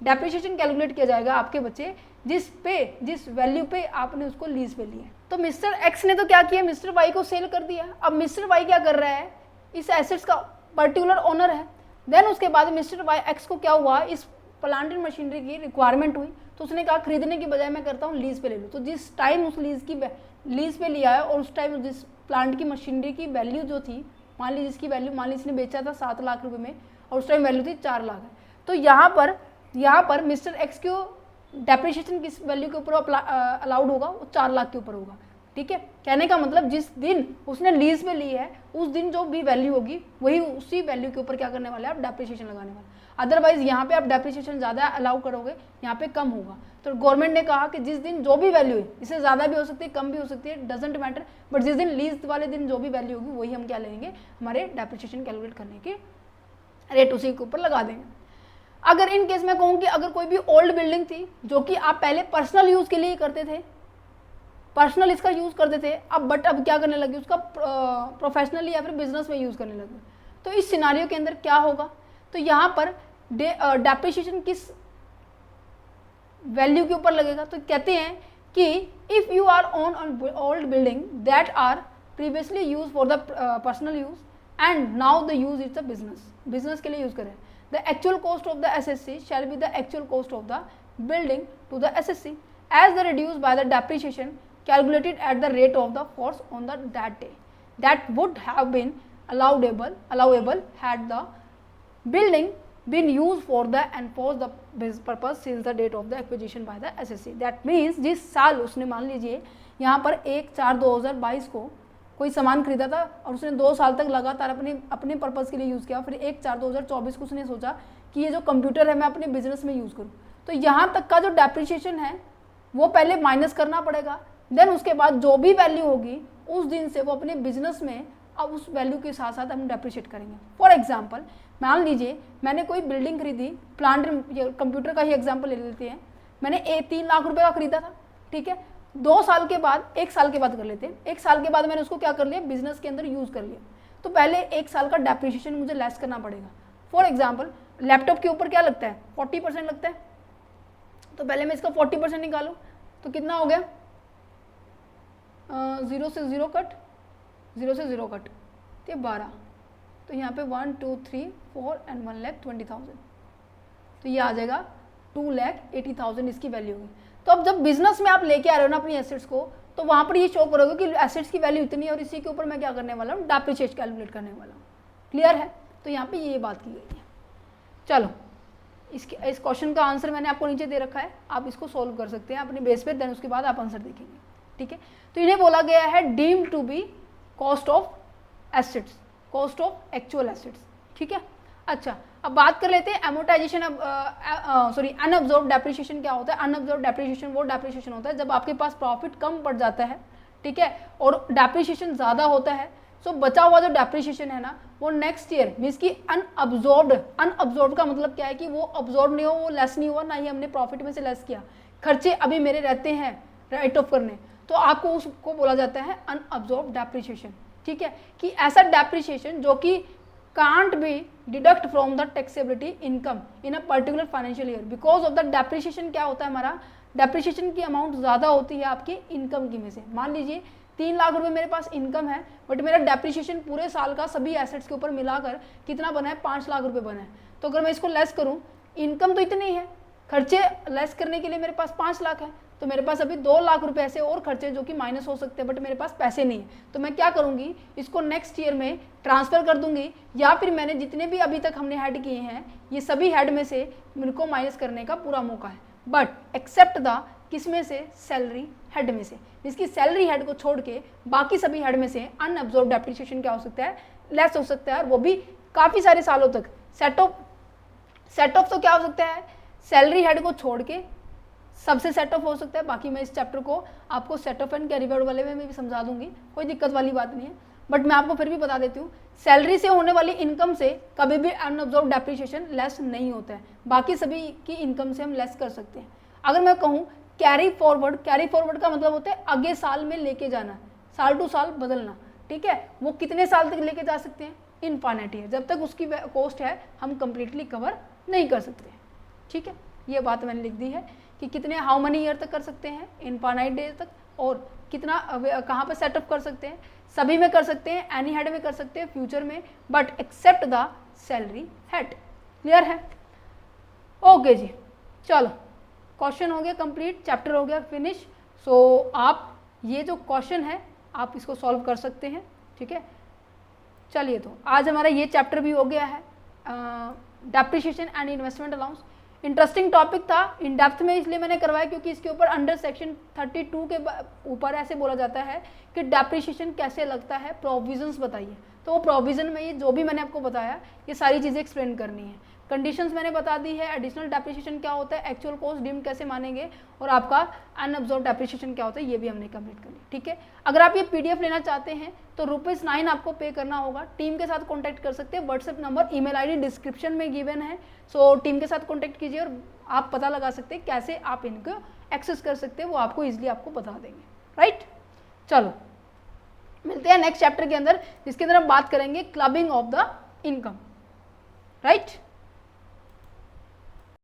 डेप्रिसिएशन कैलकुलेट किया जाएगा आपके बच्चे जिस वैल्यू पे आपने उसको लीज पे लिया। तो मिस्टर एक्स ने तो क्या किया, मिस्टर वाई को सेल कर दिया। अब मिस्टर वाई क्या कर रहा है, इस एसेट्स का पर्टिकुलर ओनर है। देन उसके बाद मिस्टर वाई एक्स को क्या हुआ, इस प्लांट एंड मशीनरी की रिक्वायरमेंट हुई, तो उसने कहा खरीदने की बजाय मैं करता हूँ लीज पे ले लूँ। तो जिस टाइम उस लीज पे लिया है और उस टाइम जिस प्लांट की मशीनरी की वैल्यू जो थी, मान लीजिए इसकी वैल्यू, मान लीजिए इसने बेचा था 7 लाख रुपए में और उस टाइम वैल्यू थी 4 लाख है, तो यहाँ पर मिस्टर एक्स को डेप्रिसिएशन किस वैल्यू के ऊपर अलाउड होगा, वो 4 लाख के ऊपर होगा, ठीक है। कहने का मतलब जिस दिन उसने लीज पे ली है उस दिन जो भी वैल्यू होगी वही उसी वैल्यू के ऊपर क्या करने वाले हैं, आप डेप्रिसिएशन लगाने वाले। अदरवाइज यहाँ पे आप डेप्रिसिएशन ज़्यादा अलाउ करोगे, यहाँ पे कम होगा। तो गवर्नमेंट ने कहा कि जिस दिन जो भी वैल्यू है, इससे ज़्यादा भी हो सकती है, कम भी हो सकती है, डजेंट मैटर, बट जिस दिन लीज वाले दिन जो भी वैल्यू होगी वही हम क्या लेंगे, हमारे डेप्रिसिएशन कैलकुलेट करने के रेट उसी के ऊपर लगा देंगे। अगर इन केस में कहूँ कि अगर कोई भी ओल्ड बिल्डिंग थी जो कि आप पहले पर्सनल यूज़ के लिए करते थे, पर्सनल इसका यूज़ करते थे, अब क्या करने लगे, उसका प्रोफेशनली या फिर बिजनेस में यूज़ करने लगे, तो इस सिनारियो के अंदर क्या होगा, तो यहाँ पर डेप्रिसिएशन किस वैल्यू के ऊपर लगेगा। तो कहते हैं कि if you are on old building that are previously use for the personal use and now the use is the business के लिए यूज़ करें, the actual cost of the SSC shall be the actual cost of the building to the SSC as the reduced by the depreciation calculated at the rate of the force on the that day that would have been allowable had the building been used for the enforce the purpose since the date of the acquisition by the SSC। That means जिस साल उसने मान लीजिए यहाँ पर 1/4/2022 को कोई सामान खरीदा था और उसने 2 साल तक लगातार अपने पर्पज़ के लिए यूज़ किया, फिर 1/4/2024 को उसने सोचा कि ये जो कंप्यूटर है मैं अपने बिजनेस में यूज़ करूँ, तो यहाँ तक का जो डेप्रिसिएशन है वो पहले माइनस करना पड़ेगा। देन उसके बाद जो भी वैल्यू होगी उस दिन से वो अपने बिजनेस में अब उस वैल्यू के साथ साथ हम डेप्रिशिएट करेंगे। फॉर एग्जांपल मान लीजिए मैंने कोई बिल्डिंग खरीदी, प्लांट कंप्यूटर का ही एग्जांपल ले लेते हैं, मैंने 3 लाख रुपए का खरीदा था, ठीक है। 2 साल के बाद, 1 साल के बाद कर लेते हैं, 1 साल के बाद मैंने उसको क्या कर लिया, बिजनेस के अंदर यूज़ कर लिया, तो पहले 1 साल का डेप्रिशिएशन मुझे लेस करना पड़ेगा। फॉर एग्जाम्पल लैपटॉप के ऊपर क्या लगता है, 40% लगता है, तो पहले मैं इसका 40% निकालूँ तो कितना हो गया, 0 से 0 कट, 0 से 0 कट, तो 12, तो यहाँ पे 1 2 3 4 एंड 1,20,000, तो ये आ जाएगा 2,80,000 इसकी वैल्यू होगी। तो अब जब बिजनेस में आप लेके आ रहे हो ना अपनी एसेट्स को, तो वहाँ पर ये शो करोगे कि एसेट्स की वैल्यू इतनी है और इसी के ऊपर मैं क्या करने वाला हूँ, डेप्रिसिएशन कैलकुलेट करने वाला हूँ। क्लियर है? तो यहाँ पे ये बात की गई है। चलो इस क्वेश्चन का आंसर मैंने आपको नीचे दे रखा है, आप इसको सोल्व कर सकते हैं अपने बेस पे, देन उसके बाद आप आंसर देखेंगे। ठीक है, तो इन्हें बोला गया है deemed to be cost of assets, cost of actual assets. ठीक है, अच्छा अब बात कर लेते हैं एमोटाइजेशन। सॉरी अनअब्जॉर्ब डेप्रिसिएशन क्या होता है? अनअब्जॉर्ब डेप्रिसिएशन वो डेप्रिसिएशन होता है जब आपके पास प्रॉफिट कम पड़ जाता है, ठीक है, और डेप्रिसिएशन ज़्यादा होता है। सो बचा हुआ जो डेप्रिसिएशन है ना, वो नेक्स्ट ईयर मीन्स की अनअब्जॉर्ब्ड का मतलब क्या है कि वो अब्जॉर्ब नहीं हो, वो लेस नहीं हुआ, ना ही हमने प्रॉफिट में से लेस किया, खर्चे अभी मेरे रहते हैं राइट ऑफ करने, तो आपको उसको बोला जाता है अनअब्जॉर्ब डेप्रिसिएशन। ठीक है, कि ऐसा डेप्रिसिएशन जो कि can't be deduct from the taxability income in a particular financial year because of the depreciation. क्या होता है हमारा, डेप्रिसिएशन की अमाउंट ज़्यादा होती है आपकी इनकम की में से। मान लीजिए 3 लाख रुपए मेरे पास इनकम है, बट मेरा डेप्रिसिएशन पूरे साल का सभी एसेट्स के ऊपर मिलाकर कितना बना है, 5 लाख रुपए बना है। तो अगर मैं इसको लेस करूं, इनकम तो इतनी है, खर्चे लेस करने के लिए मेरे पास 5 लाख है, तो मेरे पास अभी 2 लाख रुपए ऐसे और खर्चे जो कि माइनस हो सकते हैं, बट मेरे पास पैसे नहीं है। तो मैं क्या करूंगी, इसको नेक्स्ट ईयर में ट्रांसफर कर दूंगी, या फिर मैंने जितने भी अभी तक हमने हेड किए हैं ये सभी हेड में से मेरे को माइनस करने का पूरा मौका है, बट एक्सेप्ट द किसमें से, सैलरी हेड में से। इसकी सैलरी हेड को छोड़ के बाकी सभी हेड में से अनअब्जॉर्ब डेप्रिसिएशन क्या हो सकता है, लेस हो सकता है, और वो भी काफ़ी सारे सालों तक। सेट ऑफ तो क्या हो सकता है, सैलरी हेड को छोड़ के सबसे सेट ऑफ हो सकता है। बाकी मैं इस चैप्टर को आपको set of and carry forward वाले में भी समझा दूंगी, कोई दिक्कत वाली बात नहीं है, बट मैं आपको फिर भी बता देती हूँ, सैलरी से होने वाली इनकम से कभी भी अनअब्जॉर्ब डेप्रिसिएशन लेस नहीं होता है, बाकी सभी की इनकम से हम लेस कर सकते हैं। अगर मैं कहूँ कैरी फॉरवर्ड का मतलब होता है आगे साल में लेके जाना, साल टू साल बदलना। ठीक है, वो कितने साल तक लेके जा सकते हैं, इनफाइनाइट ईयर, जब तक उसकी कॉस्ट है हम कंप्लीटली कवर नहीं कर सकते। ठीक है, ये बात मैंने लिख दी है कि कितने हाउ मनी ईयर तक कर सकते हैं, इनफाइनाइट डेज तक, और कितना कहाँ पे सेटअप कर सकते हैं, सभी में कर सकते हैं, एनी हेड में कर सकते हैं फ्यूचर में, but except the salary head. Clear है? ओके जी, चलो क्वेश्चन हो गया कंप्लीट, चैप्टर हो गया फिनिश। सो आप ये जो क्वेश्चन है आप इसको सॉल्व कर सकते हैं। ठीक है, चलिए तो आज हमारा ये चैप्टर भी हो गया है, depreciation and investment allowance. Interesting topic था, इन डेप्थ में इसलिए मैंने करवाया क्योंकि इसके ऊपर अंडर सेक्शन 32 के ऊपर ऐसे बोला जाता है कि डेप्रिसिएशन कैसे लगता है, प्रोविजंस बताइए। तो वो प्रोविजन में ये जो भी मैंने आपको बताया ये सारी चीज़ें एक्सप्लेन करनी है। कंडीशंस मैंने बता दी है, एडिशनल डेप्रिसिएशन क्या होता है, एक्चुअल कॉस्ट डीम्ड कैसे मानेंगे, और आपका अनअब्जॉर्ब डेप्रिसिएशन क्या होता है, ये भी हमने कंप्लीट कर लिया। ठीक है, अगर आप ये पीडीएफ लेना चाहते हैं तो ₹9 आपको पे करना होगा। टीम के साथ कॉन्टैक्ट कर सकते हैं, WhatsApp number, email ID description में गिवन है। सो टीम के साथ कॉन्टैक्ट कीजिए और आप पता लगा सकते हैं कैसे आप इनको एक्सेस कर सकते हैं, वो आपको ईजिली आपको बता देंगे। राइट, चलो मिलते हैं नेक्स्ट चैप्टर के अंदर, जिसके अंदर हम बात करेंगे clubbing of the income. Right.